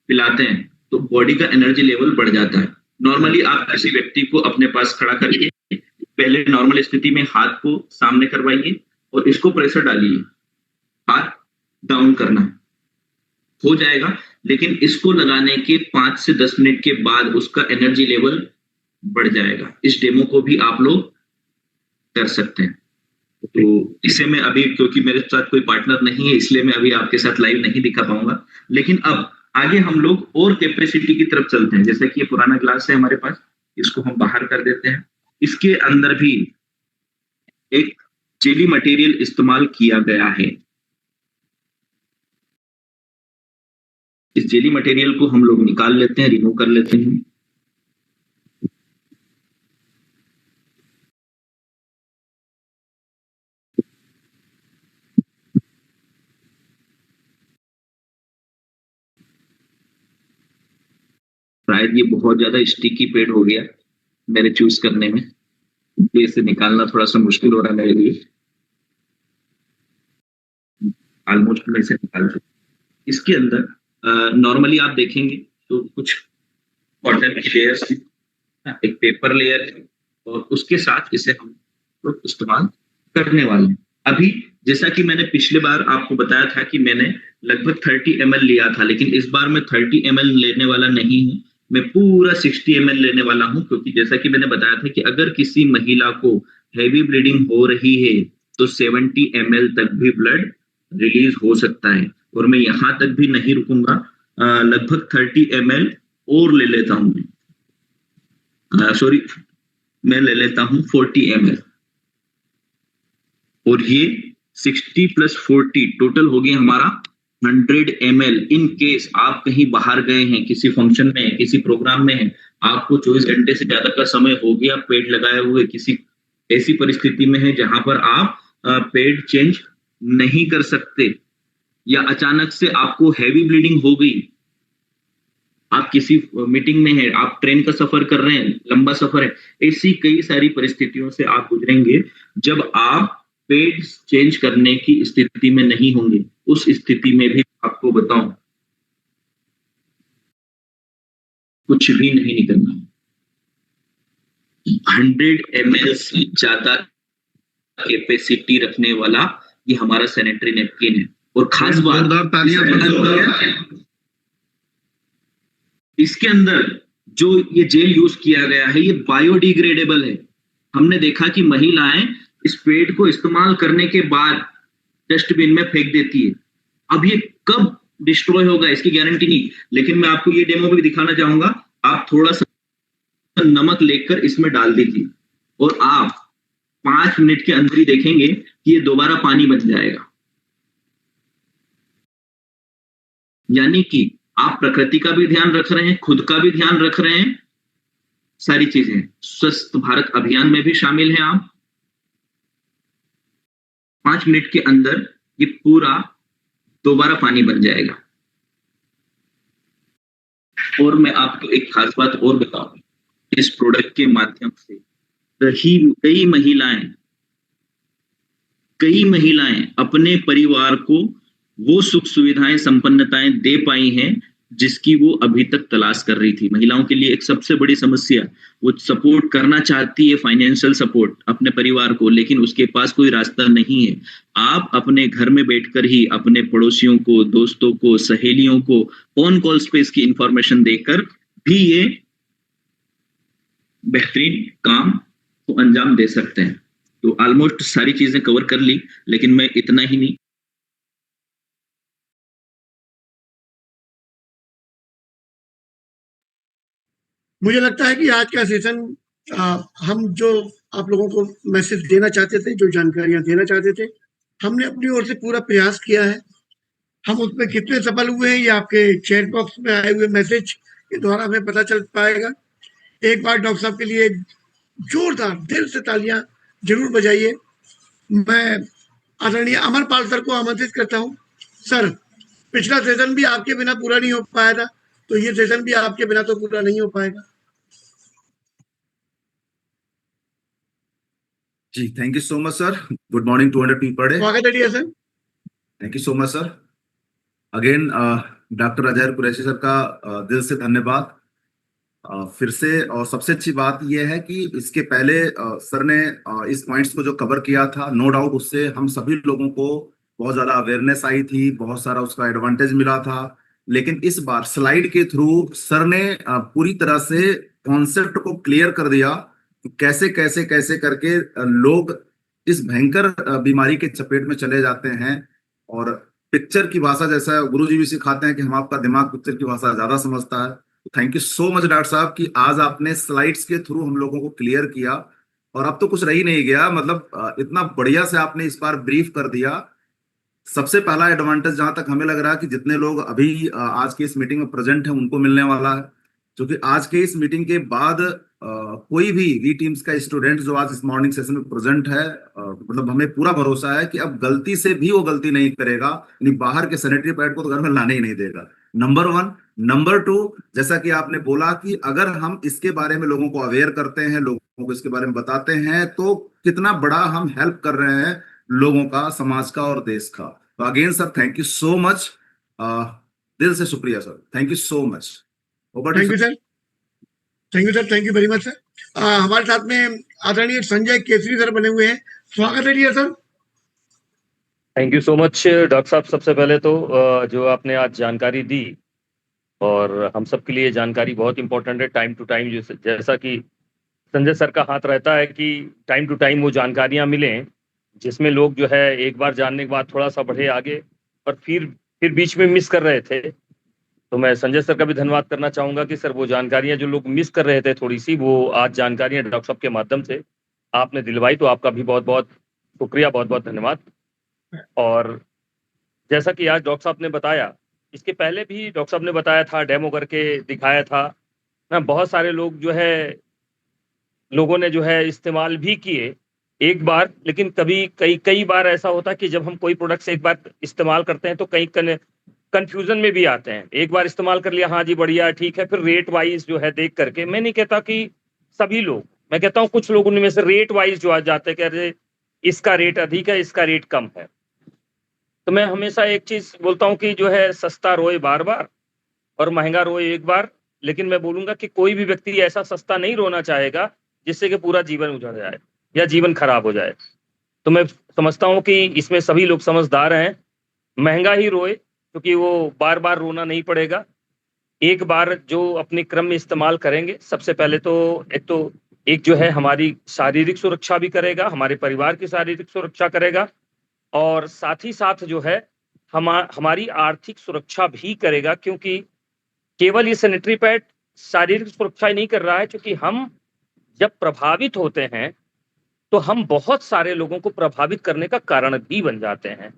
पिलाते हैं तो बॉडी का एनर्जी लेवल बढ़ जाता है। नॉर्मली आप किसी व्यक्ति को अपने पास खड़ा करके पहले नॉर्मल स्थिति में हाथ को सामने करवाइए और इसको प्रेशर डालिए, हाथ डाउन करना है, हो जाएगा। लेकिन इसको लगाने के 5 से 10 मिनट के बाद उसका एनर्जी लेवल बढ़ जाएगा। इस डेमो को भी आप लोग कर सकते हैं। तो इसे मैं अभी, क्योंकि मेरे साथ कोई पार्टनर नहीं है, इसलिए मैं अभी आपके साथ लाइव नहीं दिखा पाऊंगा। लेकिन अब आगे हम लोग और कैपेसिटी की तरफ चलते हैं। जैसे कि ये पुराना ग्लास है हमारे पास, इसको हम बाहर कर देते हैं। इसके अंदर भी एक जेली मटेरियल इस्तेमाल किया गया है। इस जेली मटेरियल को हम लोग निकाल लेते हैं, रिमूव कर लेते हैं। शायद ये बहुत ज्यादा स्टिकी पेड हो गया मेरे चूज करने में, इसे निकालना थोड़ा सा मुश्किल हो रहा है मेरे लिए। ऑलमोस्ट मैं इसे निकाल चुका। इसके अंदर नॉर्मली आप देखेंगे तो कुछ कॉटन की लेयर्स, एक पेपर लेयर है, और उसके साथ इसे हम लोग इस्तेमाल करने वाले हैं। अभी जैसा कि मैंने पिछले बार आपको बताया था कि मैंने लगभग 30 ml लिया था, लेकिन इस बार मैं 30 ml लेने वाला नहीं हूं, मैं पूरा 60 ml लेने वाला हूं। क्योंकि जैसा कि मैंने बताया था कि अगर किसी महिला को हैवी ब्लीडिंग हो रही है तो 70 ml तक भी ब्लड रिलीज हो सकता है। और मैं यहां तक भी नहीं रुकूंगा, लगभग 30 ml और ले लेता हूं। सॉरी, मैं ले लेता हूं 40 ml, और ये 60 + 40 टोटल हो गया हमारा 100 ml। इन केस आप कहीं बाहर गए हैं, किसी फंक्शन में, किसी प्रोग्राम में हैं, आपको 24 घंटे से ज्यादा का समय हो गया पेड लगाए हुए, किसी ऐसी परिस्थिति में है जहां पर आप पेड चेंज नहीं कर सकते, या अचानक से आपको हैवी ब्लीडिंग हो गई, आप किसी मीटिंग में हैं, आप ट्रेन का सफर कर रहे हैं, लंबा सफर है, ऐसी कई सारी परिस्थितियों से आप गुजरेंगे जब आप पेड चेंज करने की स्थिति में नहीं होंगे। उस स्थिति में भी आपको बताऊं, कुछ भी नहीं निकलना। 100 ml से ज्यादा कैपेसिटी रखने वाला ये हमारा सैनिटरी नैपकिन है। और खास बात, जोरदार तालियां इसके अंदर जो ये जेल यूज किया गया है ये बायोडिग्रेडेबल है। हमने देखा कि महिलाएं इस पेड को इस्तेमाल करने के बाद डस्टबिन में फेंक देती है। अब ये कब डिस्ट्रॉय होगा इसकी गारंटी नहीं, लेकिन मैं आपको ये डेमो भी दिखाना चाहूंगा। आप थोड़ा सा नमक लेकर इसमें डाल दीजिए और आप 5 मिनट के अंदर ही देखेंगे कि ये दोबारा पानी बन जाएगा। यानी कि आप प्रकृति का भी ध्यान रख रहे हैं, खुद का भी ध्यान रख रहे हैं, सारी चीजें। स्वस्थ भारत अभियान में भी शामिल हैं आप। 5 मिनट के अंदर ये पूरा दोबारा पानी बन जाएगा। और मैं आपको एक खास बात और बताऊं, इस प्रोडक्ट के माध्यम से कई महिलाएं अपने परिवार को वो सुख सुविधाएं, संपन्नताएं दे पाई हैं जिसकी वो अभी तक तलाश कर रही थी। महिलाओं के लिए एक सबसे बड़ी समस्या, वो सपोर्ट करना चाहती है, फाइनेंशियल सपोर्ट अपने परिवार को, लेकिन उसके पास कोई रास्ता नहीं है। आप अपने घर में बैठकर ही अपने पड़ोसियों को, दोस्तों को, सहेलियों को फोन कॉल्स पे इसकी इंफॉर्मेशन देकर भी ये बेहतरीन काम को अंजाम दे सकते हैं। तो ऑलमोस्ट सारी चीजें कवर कर ली, लेकिन मैं इतना ही नहीं, मुझे लगता है कि आज का सेशन हम जो आप लोगों को मैसेज देना चाहते थे, जो जानकारियां देना चाहते थे, हमने अपनी ओर से पूरा प्रयास किया है। हम उसमें कितने सफल हुए हैं ये आपके चैट बॉक्स में आए हुए मैसेज के द्वारा हमें पता चल पाएगा। एक बार डॉक्टर साहब के लिए जोरदार दिल से तालियां जरूर बजाइए। मैं आदरणीय अमरपाल सर को आमंत्रित करता हूं। सर, पिछला सेशन भी आपके बिना पूरा नहीं हो पाया था, तो ये सेशन भी आपके बिना तो पूरा नहीं हो पाएगा। जी, thank you so much sir. Good morning 200 people day. स्वागत है dear sir. Thank you so much sir. Again doctor Azhar Qureshi sir का दिल से धन्यवाद फिर से। और सबसे अच्छी बात यह है कि इसके पहले सर ने इस पॉइंट्स को जो कवर किया था, नो डाउट उससे हम सभी लोगों को बहुत ज्यादा अवेयरनेस आई थी, बहुत सारा उसका एडवांटेज मिला था। लेकिन इस बार स्लाइड के थ्रू सर ने पूरी तरह से कॉन्सेप्ट को क्लियर कर दिया कि कैसे कैसे कैसे करके लोग इस भयंकर बीमारी के चपेट में चले जाते हैं। और पिक्चर की भाषा, जैसा गुरुजी भी सिखाते हैं कि हम आपका दिमाग पिक्चर की भाषा ज्यादा समझता है। Thank you so much doctor साहब कि आज आपने स्लाइड्स के थ्रू हम लोगों को क्लियर किया। और अब तो कुछ रह ही नहीं गया, मतलब इतना बढ़िया से आपने इस बार ब्रीफ कर दिया। सबसे पहला एडवांटेज जहां तक हमें लग रहा है कि जितने लोग अभी आज की इस मीटिंग में प्रेजेंट हैं उनको मिलने वाला है, क्योंकि आज के इस मीटिंग के बाद कोई भी वी टीम्स का स्टूडेंट जो आज इस मॉर्निंग सेशन में प्रेजेंट है, मतलब हमें पूरा भरोसा है कि अब गलती से भी वो गलती नहीं करेगा, यानी बाहर के सैनिटरी पैड को तो घर में लाने ही नहीं देगा। नंबर 1। नंबर 2, जैसा कि आपने बोला कि अगर हम इसके बारे में लोगों को अवेयर करते हैं, लोगों को इसके बारे में बताते हैं, तो कितना बड़ा हम हेल्प कर रहे हैं लोगों का, समाज का और देश का। तो again sir thank you so much, दिल से शुक्रिया sir. Thank you so much. Thank you sir. Thank you sir. Thank you very much sir. हमारे साथ में आदरणीय संजय केसरी सर बने हुए हैं। स्वागत है dear sir. Thank you so much doctor साहब। सबसे पहले तो जो आपने आज जानकारी दी, और हम सब के लिए जानकारी बहुत इंपॉर्टेंट है। टाइम टू टाइम जैसा कि संजय सर का हाथ रहता है कि टाइम टू टाइम वो जानकारियां मिलें, जिसमें लोग जो है एक बार जानने के बाद थोड़ा सा बढ़े आगे, और फिर बीच में मिस कर रहे थे। तो मैं संजय सर का भी धन्यवाद करना चाहूंगा कि सर वो जानकारियां जो लोग मिस कर रहे थे थोड़ी सी, वो आज जानकारियां डॉक्टर साहब के माध्यम से आपने दिलवाई, तो आपका भी बहुत बहुत शुक्रिया, बहुत बहुत धन्यवाद। और जैसा कि आज डॉक्टर साहब ने बताया, इसके पहले भी डॉक्टर साहब ने बताया था, डेमो करके दिखाया था ना, बहुत सारे लोगों ने जो है इस्तेमाल भी किए एक बार। लेकिन कई बार ऐसा होता है कि जब हम कोई प्रोडक्ट से एक बार इस्तेमाल करते हैं तो कई कंफ्यूजन में भी आते हैं। एक बार इस्तेमाल कर लिया, हाँ जी बढ़िया ठीक है, फिर रेट वाइज जो है देख करके, मैं नहीं कहता कि सभी लोग, मैं कहता हूँ कुछ लोग उनमें से रेट वाइज जो आ जाते हैं कि अरे इसका रेट अधिक है, इसका रेट कम है। तो मैं हमेशा एक चीज बोलता हूँ कि जो है सस्ता रोए बार बार और महंगा रोए एक बार। लेकिन मैं बोलूंगा कि कोई भी व्यक्ति ऐसा सस्ता नहीं रोना चाहेगा जिससे कि पूरा जीवन उजड़ जाए या जीवन खराब हो जाए। तो मैं समझता हूँ कि इसमें सभी लोग समझदार हैं। महंगा ही रोए, क्योंकि वो बार बार रोना नहीं पड़ेगा। एक बार जो अपने क्रम में इस्तेमाल करेंगे, सबसे पहले तो एक जो है हमारी शारीरिक सुरक्षा भी करेगा, हमारे परिवार की शारीरिक सुरक्षा करेगा, और साथ ही साथ जो है हमारी आर्थिक सुरक्षा भी करेगा, क्योंकि केवल ये सैनिटरी पैड शारीरिक सुरक्षा ही नहीं कर रहा है, क्योंकि हम जब प्रभावित होते हैं तो हम बहुत सारे लोगों को प्रभावित करने का कारण भी बन जाते हैं।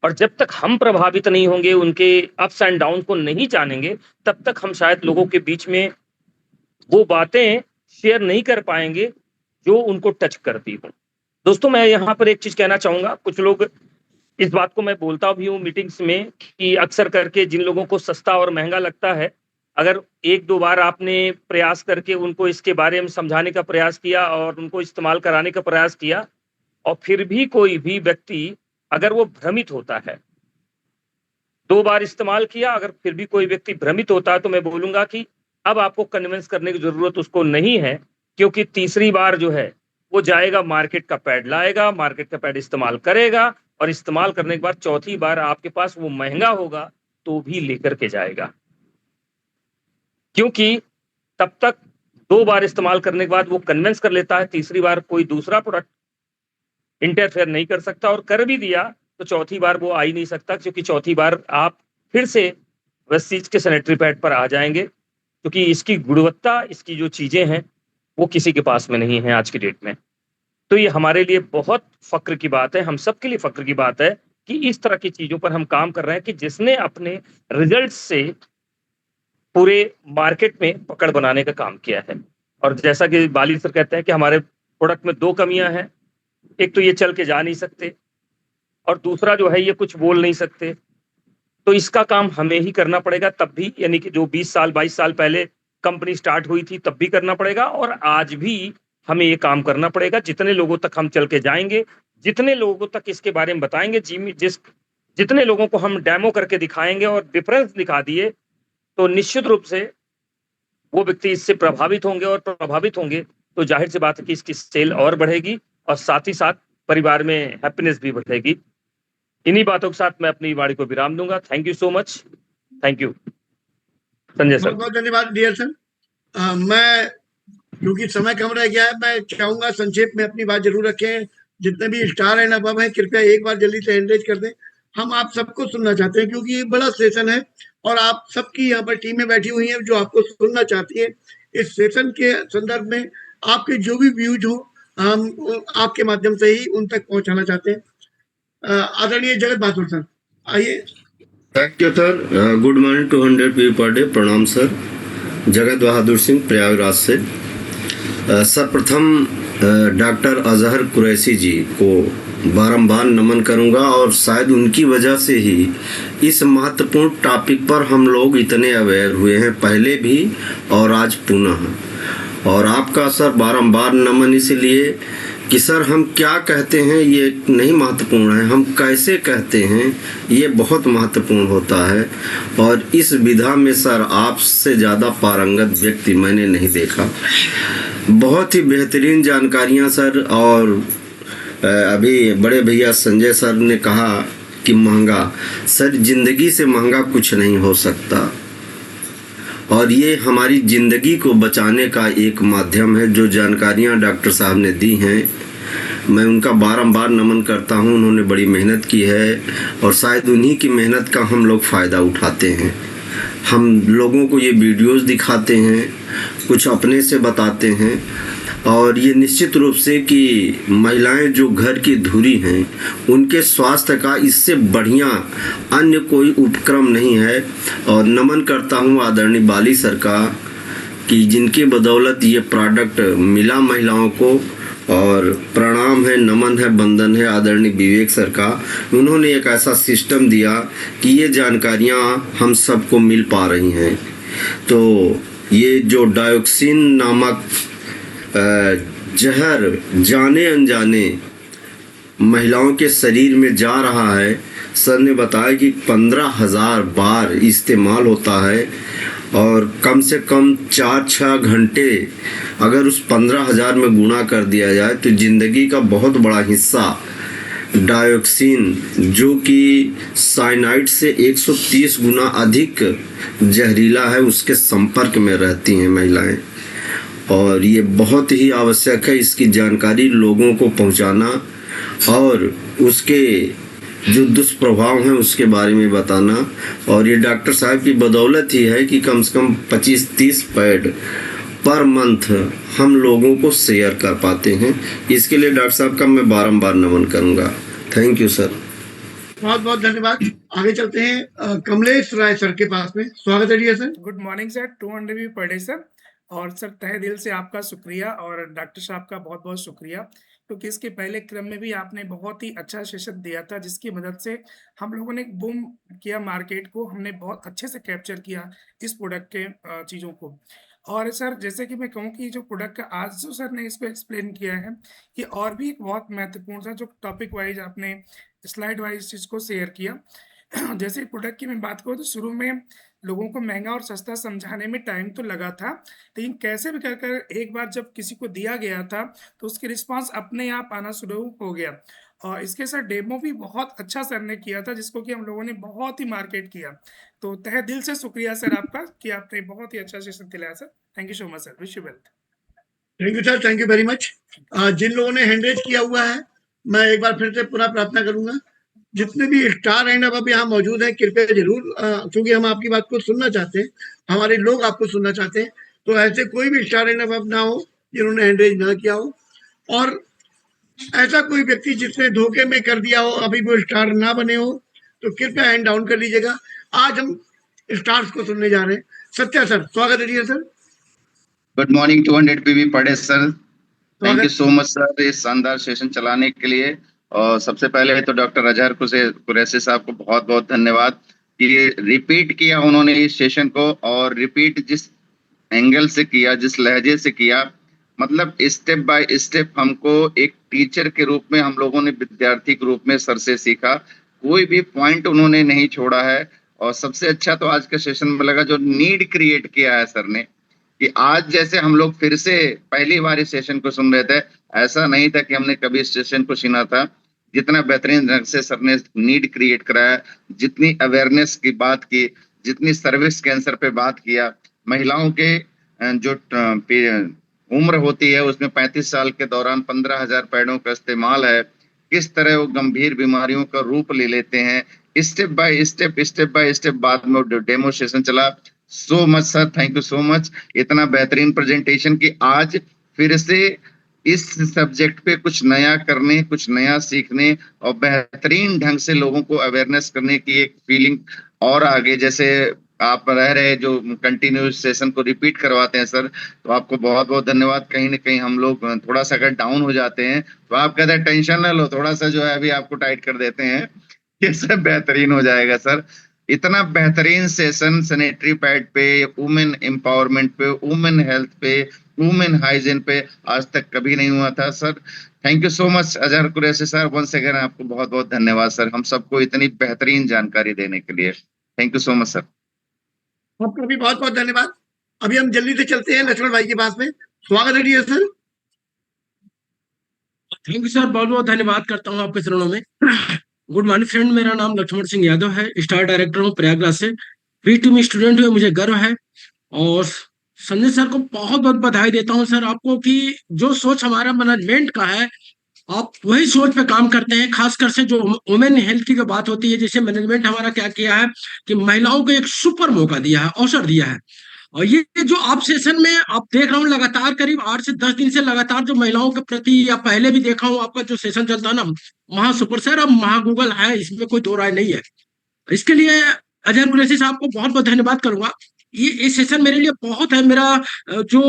और जब तक हम प्रभावित नहीं होंगे, उनके अप्स एंड डाउन को नहीं जानेंगे, तब तक हम शायद लोगों के बीच में वो बातें शेयर नहीं कर पाएंगे जो उनको टच करती हो। दोस्तों, मैं यहाँ पर एक चीज कहना चाहूंगा। कुछ लोग, इस बात को मैं बोलता भी हूँ मीटिंग्स में, कि अक्सर करके जिन लोगों को सस्ता और महंगा लगता है, अगर एक दो बार आपने प्रयास करके उनको इसके बारे में समझाने का प्रयास किया और उनको इस्तेमाल कराने का प्रयास किया, और फिर भी कोई भी व्यक्ति अगर वो भ्रमित होता है, 2 बार इस्तेमाल किया, अगर फिर भी कोई व्यक्ति भ्रमित होता है, तो मैं बोलूंगा कि अब आपको कन्विंस करने की जरूरत उसको नहीं है, क्योंकि तीसरी बार जो है वो जाएगा, मार्केट का पैड लाएगा, मार्केट का पैड इस्तेमाल करेगा, और इस्तेमाल करने के बाद चौथी बार आपके पास वो महंगा होगा तो भी लेकर के जाएगा। क्योंकि तब तक 2 बार इस्तेमाल करने के बाद वो कन्विंस कर लेता है, तीसरी बार कोई दूसरा प्रोडक्ट इंटरफेयर नहीं कर सकता, और कर भी दिया तो चौथी बार वो आ ही नहीं सकता, क्योंकि चौथी बार आप फिर से वेस्टीज के सैनिटरी पैड पर आ जाएंगे, क्योंकि इसकी गुणवत्ता, इसकी जो चीजें हैं वो किसी के पास में नहीं है आज की डेट में। तो ये हमारे लिए बहुत फक्र की बात है, हम सबके लिए फक्र की बात है कि इस तरह की चीजों पर हम काम कर रहे हैं, कि जिसने अपने रिजल्ट से पूरे मार्केट में पकड़ बनाने का काम किया है। और जैसा कि बाली सर कहते हैं कि हमारे प्रोडक्ट में 2 कमियां हैं, एक तो ये चल के जा नहीं सकते, और दूसरा जो है ये कुछ बोल नहीं सकते। तो इसका काम हमें ही करना पड़ेगा, तब भी, यानी कि जो 20 साल 22 साल पहले कंपनी स्टार्ट हुई थी तब भी करना पड़ेगा, और आज भी हमें ये काम करना पड़ेगा। जितने लोगों तक हम चल के जाएंगे, जितने लोगों तक इसके बारे में बताएंगे, जितने लोगों को हम डेमो करके दिखाएंगे और डिफरेंस दिखा दिए, तो निश्चित रूप से वो व्यक्ति इससे प्रभावित होंगे, और प्रभावित होंगे तो जाहिर सी बात है कि इसकी सेल और बढ़ेगी, और साथ ही साथ परिवार में हैप्पीनेस भी बढ़ेगी। इन्हीं बातों के साथ मैं अपनी वाणी को विराम दूंगा। Thank you so much. Thank you Sanjay sir. बहुत बहुत धन्यवाद डियर सर। मैं, क्योंकि समय कम रह गया है, मैं चाहूंगा संक्षेप में अपनी बात जरूर रखें। जितने भी स्टार एंड अबव हैं, कृपया एक बार जल्दी से एंगेज कर दें। हम आप सबको सुनना चाहते हैं, क्योंकि ये बड़ा सेशन है और आप सबकी यहाँ पर टीमें बैठी हुई हैं जो आपको सुनना चाहती है। इस सेशन के संदर्भ में आपके जो भी व्यूज हो, हम आपके माध्यम से ही उन तक पहुंचाना चाहते हैं। आदरणीय जगत बहादुर सर, आइए। Thank you sir. Good morning 200 people per day. प्रणाम सर। जगत बहादुर सिंह, प्रयागराज से। सर्वप्रथम डॉक्टर अजहर कुरैशी जी को बारंबार नमन करूंगा, और शायद उनकी वजह से ही इस महत्वपूर्ण टॉपिक पर हम लोग इतने अवेयर हुए हैं, पहले भी और आज पुनः। और आपका सर बारंबार नमन इसलिए कि सर हम क्या कहते हैं ये नहीं महत्वपूर्ण है, हम कैसे कहते हैं ये बहुत महत्वपूर्ण होता है। और इस विधा में सर आपसे ज़्यादा पारंगत व्यक्ति मैंने नहीं देखा। बहुत ही बेहतरीन जानकारियाँ सर। और अभी बड़े भैया संजय सर ने कहा कि महंगा, सर जिंदगी से महंगा कुछ नहीं हो सकता, और ये हमारी ज़िंदगी को बचाने का एक माध्यम है। जो जानकारियाँ डॉक्टर साहब ने दी हैं, मैं उनका बारंबार नमन करता हूँ। उन्होंने बड़ी मेहनत की है, और शायद उन्हीं की मेहनत का हम लोग फ़ायदा उठाते हैं। हम लोगों को ये वीडियोस दिखाते हैं, कुछ अपने से बताते हैं, और ये निश्चित रूप से कि महिलाएं जो घर की धुरी हैं उनके स्वास्थ्य का इससे बढ़िया अन्य कोई उपक्रम नहीं है। और नमन करता हूँ आदरणीय बाली सर का, कि जिनकी बदौलत ये प्रोडक्ट मिला महिलाओं को। और प्रणाम है, नमन है, वंदन है आदरणीय विवेक सर का। उन्होंने एक ऐसा सिस्टम दिया कि ये जानकारियाँ हम सबको मिल पा रही हैं। तो ये जो डायोक्सिन नामक जहर जाने अनजाने महिलाओं के शरीर में जा रहा है, सर ने बताया कि 15,000 बार इस्तेमाल होता है, और कम से कम 4-6 घंटे अगर उस 15,000 में गुणा कर दिया जाए तो ज़िंदगी का बहुत बड़ा हिस्सा डायोक्सिन, जो कि साइनाइड से 130 गुना अधिक जहरीला है, उसके संपर्क में रहती हैं महिलाएं। और ये बहुत ही आवश्यक है इसकी जानकारी लोगों को पहुंचाना और उसके जो दुष्प्रभाव हैं उसके बारे में बताना। और ये डॉक्टर साहब की बदौलत ही है कि कम से कम 25-30 पैड पर मंथ हम लोगों को शेयर कर पाते हैं। इसके लिए डॉक्टर साहब का मैं बारंबार नमन करूंगा। Thank you sir. बहुत बहुत धन्यवाद। आगे चलते हैं कमलेश राय सर के पास में। स्वागत है sir. Good morning sir, 200 view पर डे सर। और सर तहे दिल से आपका शुक्रिया और डॉक्टर साहब का बहुत बहुत शुक्रिया, क्योंकि इसके पहले क्रम में भी आपने बहुत ही अच्छा सेशन दिया था, जिसकी मदद से हम लोगों ने बूम किया मार्केट को, हमने बहुत अच्छे से कैप्चर किया इस प्रोडक्ट के चीज़ों को। और सर जैसे कि मैं कहूँ कि जो प्रोडक्ट का आज जो सर ने इसको एक्सप्लेन किया है, ये और भी एक बहुत महत्वपूर्ण सा जो टॉपिक वाइज आपने स्लाइड वाइज चीज़ को शेयर किया। जैसे प्रोडक्ट की मैं बात करूँ तो शुरू में लोगों को महंगा और सस्ता समझाने में टाइम तो लगा था, लेकिन कैसे भी कर एक बार जब किसी को दिया गया था तो उसकी रिस्पांस अपने आप आना शुरू हो गया। और इसके साथ डेमो भी बहुत अच्छा सर ने किया था, जिसको कि हम लोगों ने बहुत ही मार्केट किया। तो तहे दिल से शुक्रिया सर आपका कि आपने बहुत ही अच्छा सेशन दिलाया sir. Thank you so much sir. Wish you well. Thank you sir, thank you very much. जिन लोगों ने हैंड रेज किया हुआ है, मैं एक बार फिर से पुनः प्रार्थना करूंगा, जितने भी स्टार एंड अब यहाँ मौजूद हैं, कृपया जरूर, क्योंकि हम आपकी बात को सुनना चाहते हैं, हमारे लोग आपको सुनना चाहते हैं, तो ऐसे कोई भी स्टार एंड अब ना हो जिन्होंने हैंड रेज ना किया हो, और ऐसा कोई व्यक्ति जिसने धोखे में कर दिया हो, अभी वो स्टार ना बने हो, तो कृपया हैंड डाउन कर लीजिएगा। आज हम स्टार्स को सुनने जा रहे हैं। सत्या सर, स्वागत है sir. Good morning 200 PV per day sir. Thank you so much sir इस शानदार सेशन चलाने के लिए। और सबसे पहले तो डॉक्टर अजहर कुरैशी साहब को बहुत बहुत धन्यवाद कि रिपीट किया उन्होंने इस सेशन को, और रिपीट जिस एंगल से किया, जिस लहजे से किया, मतलब स्टेप बाय स्टेप हमको एक टीचर के रूप में, हम लोगों ने विद्यार्थी के रूप में सर से सीखा। कोई भी पॉइंट उन्होंने नहीं छोड़ा है। और सबसे अच्छा तो आज के सेशन में लगा जो नीड क्रिएट किया है सर ने, कि आज जैसे हम लोग फिर से पहली बार इस सेशन को सुन रहे थे, ऐसा नहीं था कि हमने कभी इस सेशन को सुना था। जितना बेहतरीन ढंग से सर ने नीड क्रिएट कराया, जितनी अवेयरनेस की बात की, जितनी सर्विस कैंसर पे बात किया, महिलाओं के जो उम्र होती है उसमें 35 साल के दौरान 15,000 पैडों का इस्तेमाल है, किस तरह वो गंभीर बीमारियों का रूप ले लेते हैं, स्टेप बाय स्टेप बाद में डेमो सेशन चला। सो much sir, thank you so much. इतना बेहतरीन प्रेजेंटेशन की आज फिर से इस सब्जेक्ट पे कुछ नया करने, कुछ नया सीखने और बेहतरीन ढंग से लोगों को अवेयरनेस करने की एक फीलिंग और आगे, जैसे आप रह रहे जो कंटिन्यूस सेशन को रिपीट करवाते हैं सर, तो आपको बहुत बहुत धन्यवाद। कहीं ना कहीं हम लोग थोड़ा सा अगर डाउन हो जाते हैं तो आप कहते हैं टेंशन ना लो, थोड़ा सा जो है अभी आपको टाइट कर देते हैं, ये सब बेहतरीन हो जाएगा सर। इतना बेहतरीन सेशन सैनिटरी पैड पे, वुमेन एम्पावरमेंट पे, वुमेन हेल्थ पे, वुमेन हाइजीन पे आज तक कभी नहीं हुआ था sir. Thank you so much Azhar Qureshi sir, once again आपको बहुत बहुत धन्यवाद सर, हम सबको इतनी बेहतरीन जानकारी देने के लिए। Thank you so much sir. आपका भी बहुत बहुत धन्यवाद। अभी हम जल्दी से चलते हैं लक्ष्मण भाई के पास में। स्वागत है सर। थैंक यू सर, बहुत बहुत धन्यवाद करता हूँ आपके चरणों में। गुड मॉर्निंग फ्रेंड, मेरा नाम लक्ष्मण सिंह यादव है, स्टार डायरेक्टर हूँ प्रयागराज से। PTM स्टूडेंट हुए मुझे गर्व है, और संजय सर को बहुत बहुत बधाई देता हूँ सर आपको कि जो सोच हमारा मैनेजमेंट का है, आप वही सोच पे काम करते हैं। खासकर से जो वुमेन हेल्थ की जो बात होती है, जैसे मैनेजमेंट हमारा क्या किया है कि महिलाओं को एक सुपर मौका दिया है, अवसर दिया है। और ये जो आप सेशन में आप देख रहा हूँ लगातार करीब 8 से 10 दिन से लगातार जो महिलाओं के प्रति, या पहले भी देखा हूँ आपका जो सेशन चलता है ना, महा सुपर सर, अब महा गूगल है, इसमें कोई दो राय नहीं है। इसके लिए अजहर कुरैशी साहब को बहुत बहुत धन्यवाद करूंगा। ये सेशन मेरे लिए बहुत है, मेरा जो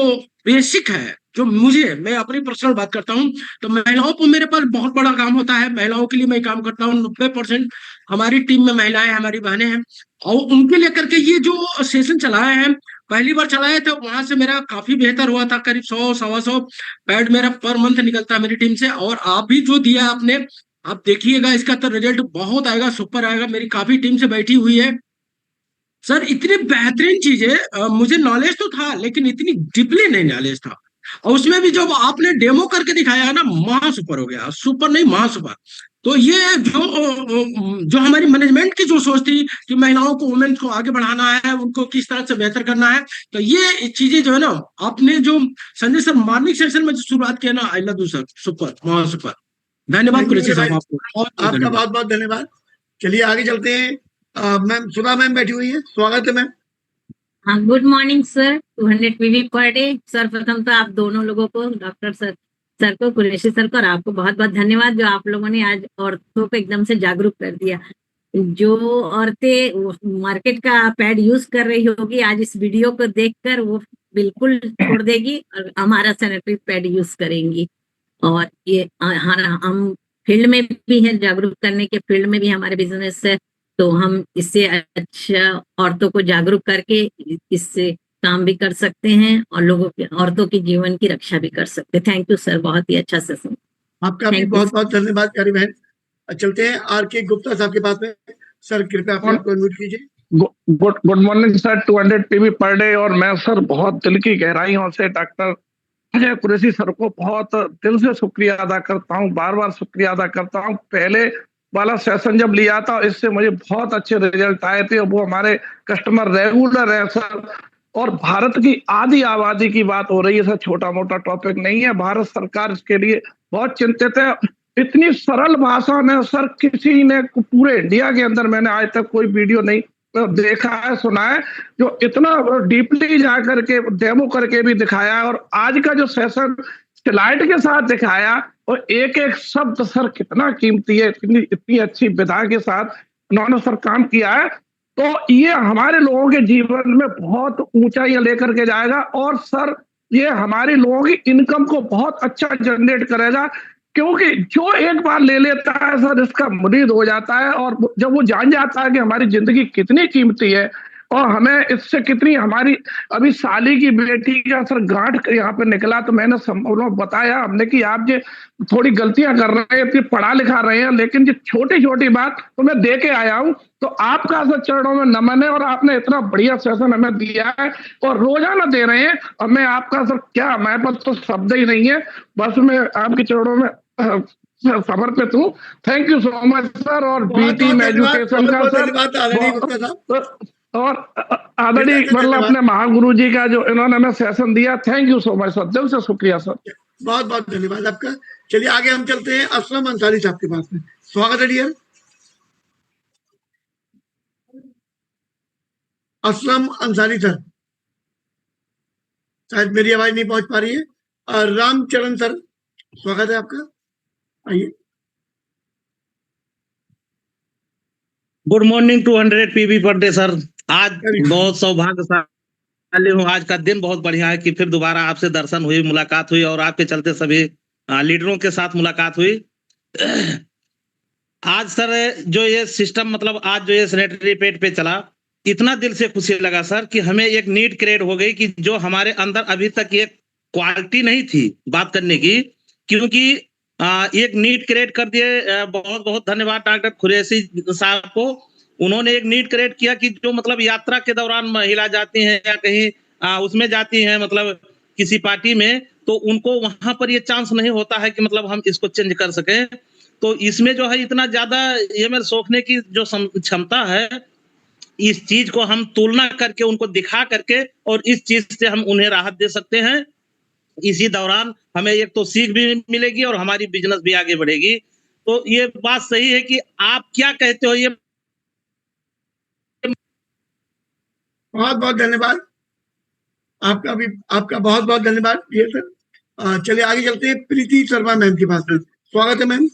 बेसिक है, जो मैं अपनी पर्सनल बात करता हूँ, तो महिलाओं को मेरे पास बहुत बड़ा काम होता है, महिलाओं के लिए मैं काम करता हूँ। 90% हमारी टीम में महिलाएं, हमारी बहनें हैं, और उनके लेकर के ये जो सेशन चलाए हैं, पहली बार चलाए थे वहां से मेरा काफी बेहतर हुआ था। करीब 100-125 पैड मेरा पर मंथ निकलता है मेरी टीम से, और आप भी जो दिया आपने, आप देखिएगा इसका तो रिजल्ट बहुत आएगा, सुपर आएगा। मेरी काफी टीम से बैठी हुई है, सर इतनी बेहतरीन चीजें, मुझे नॉलेज तो था लेकिन इतनी डीपली नहीं नॉलेज था। और उसमें भी जब आपने डेमो करके दिखाया है ना, महा सुपर हो गया, सुपर नहीं महा सुपर। तो ये जो हमारी मैनेजमेंट की जो सोच थी कि महिलाओं को, वुमेन्स को आगे बढ़ाना है, उनको किस तरह से बेहतर करना है, तो ये चीजें जो है ना, आपने जो संजय सर मॉर्निंग सेक्शन में जो शुरुआत किया ना, I love you sir, super महा सुपर। धन्यवाद Thank you कुरैशी मेरे भाई, साहब, आपको बहुत बहुत आपका धन्यवाद। बहुत बहुत धन्यवाद। चलिए आगे चलते हैं। मैम सुधा मैम बैठी हुई है, स्वागत है मैम। हाँ, good morning sir, 200 PV per day. सर्वप्रथम तो आप दोनों लोगों को, डॉक्टर सर को, कुरैशी सर को और आपको बहुत बहुत धन्यवाद, जो आप लोगों ने आज औरतों को एकदम से जागरूक कर दिया। जो औरतें मार्केट का पैड यूज कर रही होगी, आज इस वीडियो को देखकर वो बिल्कुल छोड़ देगी और हमारा सैनिटरी पैड यूज करेंगी। और ये हम फील्ड में भी है, जागरूक करने के फील्ड में भी हमारे बिजनेस है, तो हम इससे अच्छा औरतों को जागरूक करके इससे काम भी कर सकते हैं और लोगों के, औरतों की जीवन की रक्षा भी कर सकते हैं। थैंक यू सर, बहुत ही अच्छा सेशन। आपका भी बहुत बहुत धन्यवाद प्यारी बहन। चलते हैं आर के गुप्ता साहब के पास में। सर कृपया अपने आप को अनम्यूट कीजिए। Good morning sir, 200 PV per day. और मैं सर बहुत दिल की गहराइयों से डॉक्टर अजय कुरैशी सर को बहुत दिल से शुक्रिया अदा करता हूँ, बार बार शुक्रिया अदा करता हूँ। पहले वाला सेशन जब लिया था, इससे मुझे बहुत अच्छे रिजल्ट आए थे। वो हमारे कस्टमर रेगुलर है सर। और भारत की आधी आबादी की बात हो रही है सर, छोटा मोटा टॉपिक नहीं है। भारत सरकार इसके लिए बहुत चिंतित है। इतनी सरल भाषा में सर किसी ने पूरे इंडिया के अंदर, मैंने आज तक कोई वीडियो नहीं देखा है, सुना है, जो इतना डीपली जा करके डेमो करके भी दिखाया। और आज का जो सेशन स्लाइड के साथ दिखाया, और एक एक शब्द सर कितना कीमती है, इतनी अच्छी विधा के साथ उन्होंने सर काम किया है। तो ये हमारे लोगों के जीवन में बहुत ऊंचाइयां लेकर के जाएगा। और सर ये हमारे लोगों की इनकम को बहुत अच्छा जनरेट करेगा, क्योंकि जो एक बार ले लेता है सर, इसका मुरीद हो जाता है। और जब वो जान जाता है कि हमारी जिंदगी कितनी कीमती है और हमें इससे कितनी, हमारी अभी साली की बेटी का सर गांठ यहाँ पे निकला, तो मैंने बताया हमने कि आप ये थोड़ी गलतियां कर रहे हैं, पढ़ा लिखा रहे हैं, लेकिन ये छोटी छोटी बात तो मैं दे के आया हूँ। तो आपका सर चरणों में नमन है, और आपने इतना बढ़िया सेशन हमें दिया है और रोजाना दे रहे हैं। और मैं आपका सर क्या, मेरे पास तो शब्द ही नहीं है, बस मैं आपके चरणों में समर्पित हूँ। Thank you so much sir. और बीटीम एजुकेशन का सर, और आदरणीय मतलब अपने महागुरु जी का जो इन्होंने हमें सेशन दिया, thank you so much sir, दिल से शुक्रिया सर। बहुत बहुत धन्यवाद आपका। चलिए आगे हम चलते हैं असलम अंसारी साहब के पास में। स्वागत है डियर। असलम अंसारी सर, शायद मेरी आवाज नहीं पहुंच पा रही है। और रामचरण सर, स्वागत है आपका, आइए। Good morning 200 PV per day sir. आज बहुत सौभाग्यशाली हूँ, आज का दिन बहुत बढ़िया है कि फिर दोबारा आपसे दर्शन हुई, मुलाकात हुई, और आपके चलते सभी लीडरों के साथ मुलाकात हुई। आज सर जो ये सिस्टम, मतलब आज जो ये सैनिटरी पैड पे चला, इतना दिल से खुशी लगा सर कि हमें एक नीड क्रिएट हो गई कि जो हमारे अंदर अभी तक ये क्वालिटी नहीं थी बात करने की, क्योंकि एक नीड क्रिएट कर दिए। बहुत बहुत धन्यवाद डॉक्टर कुरैशी साहब को। उन्होंने एक नीड क्रिएट किया कि जो मतलब यात्रा के दौरान महिला जाती हैं या कहीं उसमें जाती हैं, मतलब किसी पार्टी में, तो उनको वहां पर ये चांस नहीं होता है कि मतलब हम इसको चेंज कर सकें। तो इसमें जो है इतना ज्यादा ये मेरे सोचने की जो क्षमता है, इस चीज को हम तुलना करके उनको दिखा करके और इस चीज से हम उन्हें राहत दे सकते हैं। इसी दौरान हमें एक तो सीख भी मिलेगी और हमारी बिजनेस भी आगे बढ़ेगी। तो ये बात सही है कि आप क्या कहते हो। ये बहुत बहुत धन्यवाद आपका भी, आपका बहुत बहुत धन्यवाद ये सर। चलिए आगे चलते हैं प्रीति शर्मा मैम के पास में। स्वागत है ma'am.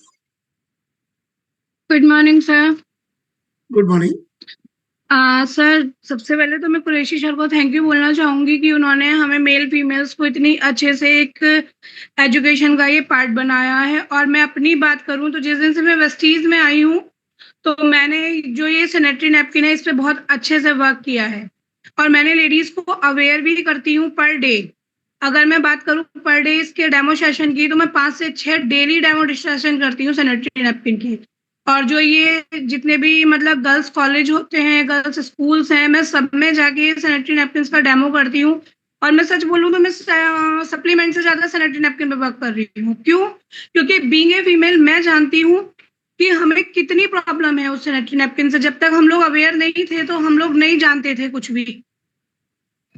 Good morning sir. Good morning sir, सबसे पहले तो मैं कुरैशी सर को थैंक यू बोलना चाहूंगी कि उन्होंने हमें मेल फीमेल्स को इतनी अच्छे से एक एजुकेशन का ये पार्ट बनाया है। और मैं अपनी बात करूं तो जिस दिन से मैं वेस्टीज में आई हूं, तो मैंने जो ये सैनिटरी नैपकिन है, इस पे बहुत अच्छे से वर्क किया है। और मैंने लेडीज को अवेयर भी करती हूँ पर डे। अगर मैं बात करूँ पर डे इसके डेमो सेशन की, तो मैं 5 से 6 डेली डेमो सेशन करती हूँ सैनिटरी नैपकिन की। और जो ये जितने भी मतलब गर्ल्स कॉलेज होते हैं, गर्ल्स स्कूल्स हैं, मैं सब में जाके सैनिटरी नैपकिन्स का डेमो करती हूँ। और मैं सच बोलूँ तो मैं सप्लीमेंट से ज़्यादा सैनिटरी नैपकिन पे वर्क कर रही हूँ। क्यों? क्योंकि बीइंग ए फीमेल मैं जानती हूँ कि हमें कितनी प्रॉब्लम है उस सैनिटरी नैपकिन से। जब तक हम लोग अवेयर नहीं थे तो हम लोग नहीं जानते थे कुछ भी।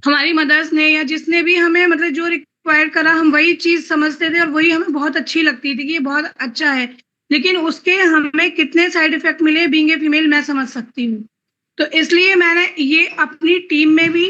हमारी मदर्स ने या जिसने भी हमें मतलब जो रिक्वायर करा, हम वही चीज़ समझते थे और वही हमें बहुत अच्छी लगती थी कि ये बहुत अच्छा है। लेकिन उसके हमें कितने साइड इफेक्ट मिले बीइंग ए फीमेल मैं समझ सकती हूँ। तो इसलिए मैंने ये अपनी टीम में भी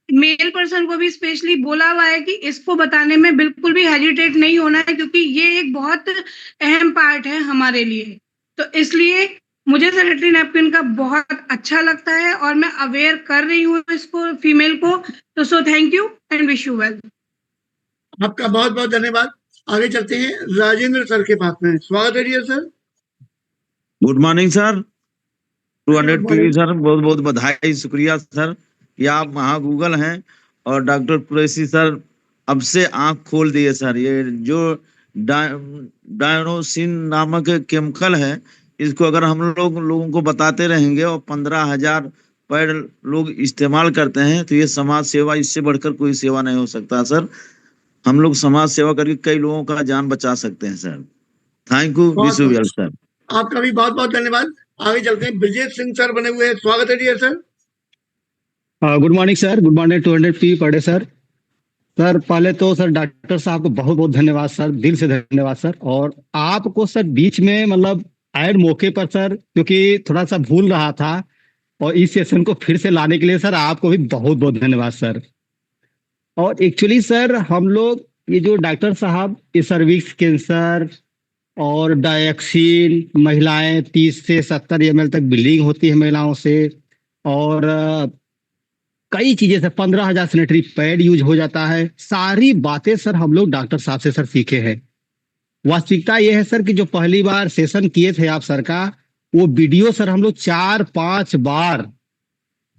मेल पर्सन को भी स्पेशली बोला हुआ है कि इसको बताने में बिल्कुल भी हेजिटेट नहीं होना है, क्योंकि ये एक बहुत अहम पार्ट है हमारे लिए। तो इसलिए मुझे सैनिटरी नैपकिन का बहुत अच्छा लगता है और मैं अवेयर कर रही हूँ इसको फीमेल को। तो so thank you and wish you well. आपका बहुत बहुत धन्यवाद। आगे चलते हैं राजेंद्र सर के पास में। स्वागत है dear sir. Good morning sir. 200 PV sir, बहुत बहुत बधाई, शुक्रिया सर कि आप महागूगल हैं। और डॉक्टर कुरैशी सर अब से आंख खोल दिए सर। ये जो डायनोसिन नामक केमिकल है, इसको अगर हम लोगों को बताते रहेंगे और 15,000 पैर लोग इस्तेमाल करते हैं तो ये समाज सेवा, इससे बढ़कर कोई सेवा नहीं हो सकता सर। हम लोग समाज सेवा करके कई लोगों का जान बचा सकते हैं sir. Thank you, wish you well sir. आपका भी बहुत बहुत धन्यवाद। आगे चलते हैं, ब्रजेश सिंह सर बने हुए हैं। स्वागत है dear sir. Good morning sir. Good morning 200 P per day sir. Sir पहले तो सर डॉक्टर साहब को बहुत बहुत धन्यवाद सर, दिल से धन्यवाद सर। और आपको सर बीच में मतलब ऐड मौके पर सर, क्योंकि थोड़ा सा भूल रहा था, और इस सेशन को फिर से लाने के लिए सर आपको भी बहुत बहुत धन्यवाद सर। और एक्चुअली सर हम लोग ये जो डॉक्टर साहब ये सर्विक्स कैंसर और डायक्सिन, महिलाएं 30 से 70 ml तक ब्लीडिंग होती है महिलाओं से, और कई चीजें से 15,000 सैनिटरी पैड यूज हो जाता है। सारी बातें सर हम लोग डॉक्टर साहब से सर सीखे हैं। वास्तविकता ये है सर कि जो पहली बार सेशन किए थे आप सर का, वो वीडियो सर हम लोग 4-5 बार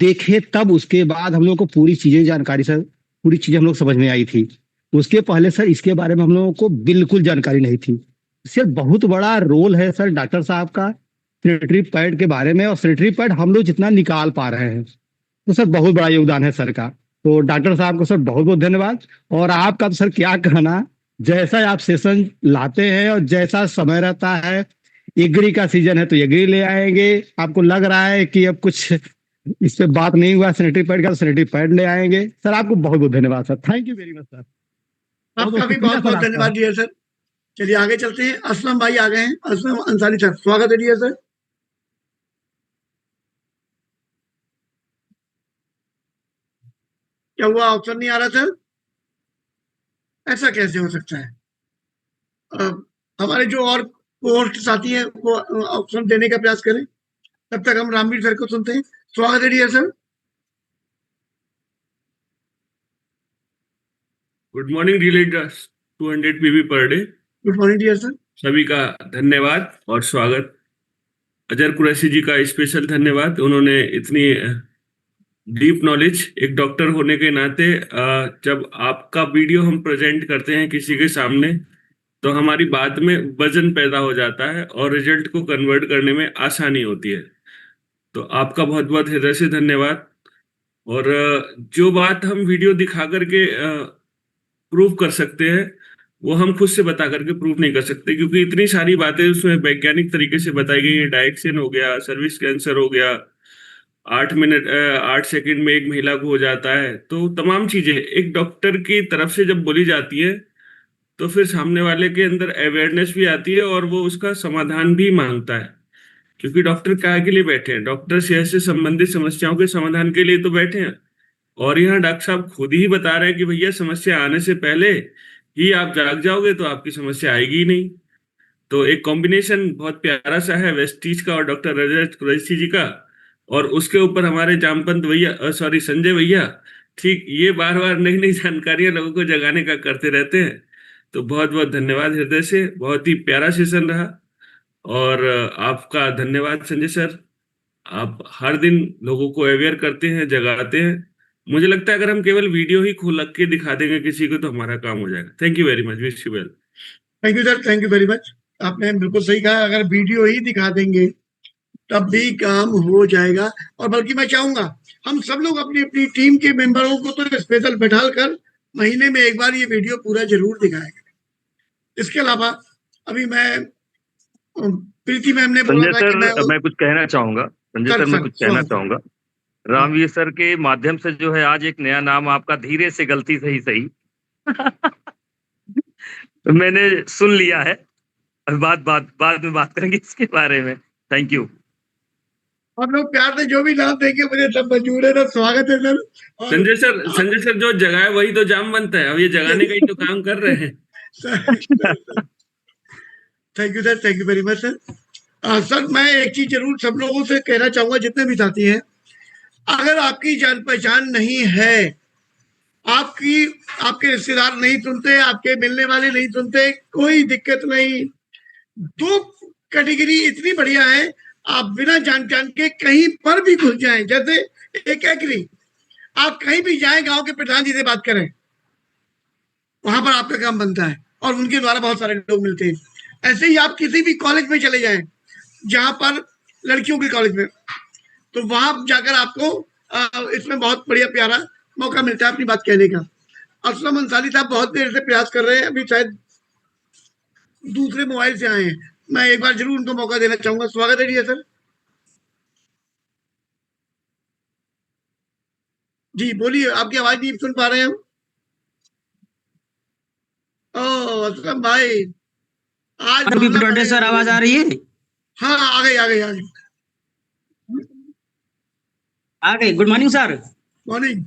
देखे, तब उसके बाद हम लोग को पूरी चीजें जानकारी सर, पूरी चीजें हम लोग समझ में आई थी। उसके पहले सर इसके बारे में हम लोगों को बिल्कुल जानकारी नहीं थी। सर बहुत बड़ा रोल है सर डॉक्टर साहब का सैनिटरी पैड के बारे में, और सैनिटरी पैड हम लोग जितना निकाल पा रहे हैं तो सर बहुत बड़ा योगदान है सर का। तो डॉक्टर साहब को सर बहुत बहुत धन्यवाद। और आपका तो सर क्या कहना, जैसा आप सेशन लाते हैं और जैसा समय रहता है, एग्री का सीजन है तो एग्री ले आएंगे। आपको लग रहा है कि अब कुछ इस पे बात नहीं हुआ सैनिटरी पैड का, सैनिटरी पैड ले आएंगे। सर आपको बहुत बहुत धन्यवाद sir. Thank you very much sir. आपका भी बहुत बहुत धन्यवाद डियर सर। चलिए आगे चलते हैं, असलम भाई आ गए हैं। असलम अंसारी सर, स्वागत है डियर सर। क्या हुआ, ऑप्शन नहीं आ रहा सर? ऐसा कैसे हो सकता है? हमारे जो और होस्ट साथी हैं वो ऑप्शन देने का प्रयास करें, तब तक हम रामवीर सर को सुनते हैं। स्वागत है dear sir. Good morning dears 200 PV per day. Good morning dear sir. सभी का धन्यवाद और स्वागत। अजहर कुरैशी जी का स्पेशल धन्यवाद, उन्होंने इतनी डीप नॉलेज, एक डॉक्टर होने के नाते जब आपका वीडियो हम प्रेजेंट करते हैं किसी के सामने तो हमारी बात में वजन पैदा हो जाता है और रिजल्ट को कन्वर्ट करने में आसानी होती है। तो आपका बहुत बहुत हृदय से धन्यवाद। और जो बात हम वीडियो दिखा करके प्रूव कर सकते हैं वो हम खुद से बता करके प्रूव नहीं कर सकते, क्योंकि इतनी सारी बातें उसमें वैज्ञानिक तरीके से बताई गई है। डायक्सिन हो गया, सर्विक्स कैंसर हो गया, 8 सेकंड में एक महिला को हो जाता है। तो तमाम चीजें एक डॉक्टर की तरफ से जब बोली जाती है तो फिर सामने वाले के अंदर अवेयरनेस भी आती है और वो उसका समाधान भी मांगता है, क्योंकि डॉक्टर क्या के लिए बैठे हैं? डॉक्टर सेहत से संबंधित समस्याओं के समाधान के लिए तो बैठे हैं। और यहाँ डॉक्टर साहब खुद ही बता रहे हैं कि भैया समस्या आने से पहले ही आप जाग जाओगे तो आपकी समस्या आएगी ही नहीं। तो एक कॉम्बिनेशन बहुत प्यारा सा है वेस्टीज का और डॉक्टर अजहर कुरैशी जी का, और उसके ऊपर हमारे जामपंत भैया, संजय भैया, ठीक ये बार बार नई नई जानकारियां लोगों को जगाने का करते रहते हैं। तो बहुत बहुत धन्यवाद हृदय से, बहुत ही प्यारा सेशन रहा। और आपका धन्यवाद संजय सर, आप हर दिन लोगों को अवेयर करते हैं, जगाते हैं। मुझे लगता है अगर हम केवल वीडियो ही खोल के दिखा देंगे किसी को तो हमारा काम हो जाएगा। Thank you very much, wish you well. Thank you sir, thank you very much. आपने बिल्कुल सही कहा, अगर वीडियो ही दिखा देंगे तब भी काम हो जाएगा। और बल्कि मैं चाहूंगा हम सब लोग अपनी अपनी टीम के मेंबरों को तो स्पेशल बैठाल कर महीने में एक बार ये वीडियो पूरा जरूर दिखाएगा। इसके अलावा अभी मैं प्रीति मैम ने बोला संजय था कि सर मैं कुछ कहना चाहूंगा। संजय सर मैं कुछ कहना चाहूंगा। रामवीर सर के माध्यम से जो है आज एक नया नाम आपका धीरे से गलती से ही सही मैंने सुन लिया है। बाद में बात करेंगे इसके बारे में। Thank you. आप लोग प्यार से जो भी नाम देंगे मुझे सब मंजूर है, स्वागत है सर। संजय सर जो जगह है वही तो जाम बनता है, अब ये जगाने का ही तो काम कर रहे हैं। Thank you sir, thank you very much sir. Sir मैं एक चीज जरूर सब लोगों से कहना चाहूंगा, जितने भी साथी हैं, अगर आपकी जान पहचान नहीं है, आपके रिश्तेदार नहीं सुनते, आपके मिलने वाले नहीं सुनते, कोई दिक्कत नहीं। 2 कैटेगरी इतनी बढ़िया है, आप बिना जान के कहीं पर भी घुस जाएं। जैसे एक एग्री, आप कहीं भी जाएं, गांव के प्रधान जी से बात करें, वहां पर आपका काम बनता है और उनके द्वारा बहुत सारे लोग मिलते हैं। ऐसे ही आप किसी भी कॉलेज में चले जाएं, जहां पर लड़कियों के कॉलेज में, तो वहां जाकर आपको इसमें बहुत बढ़िया प्यारा मौका मिलता है अपनी बात कहने का। असलम अंसारी साहब बहुत देर से प्रयास कर रहे हैं, अभी शायद दूसरे मोबाइल से आए हैं, मैं एक बार जरूर उनको मौका देना चाहूंगा। स्वागत है जी सर। जी बोलिए, आपकी आवाज नहीं सुन पा रहे हैं हम। ओ असलम भाई, आज सर आवाज आ रही है? हाँ आ गई। Good morning sir. Morning.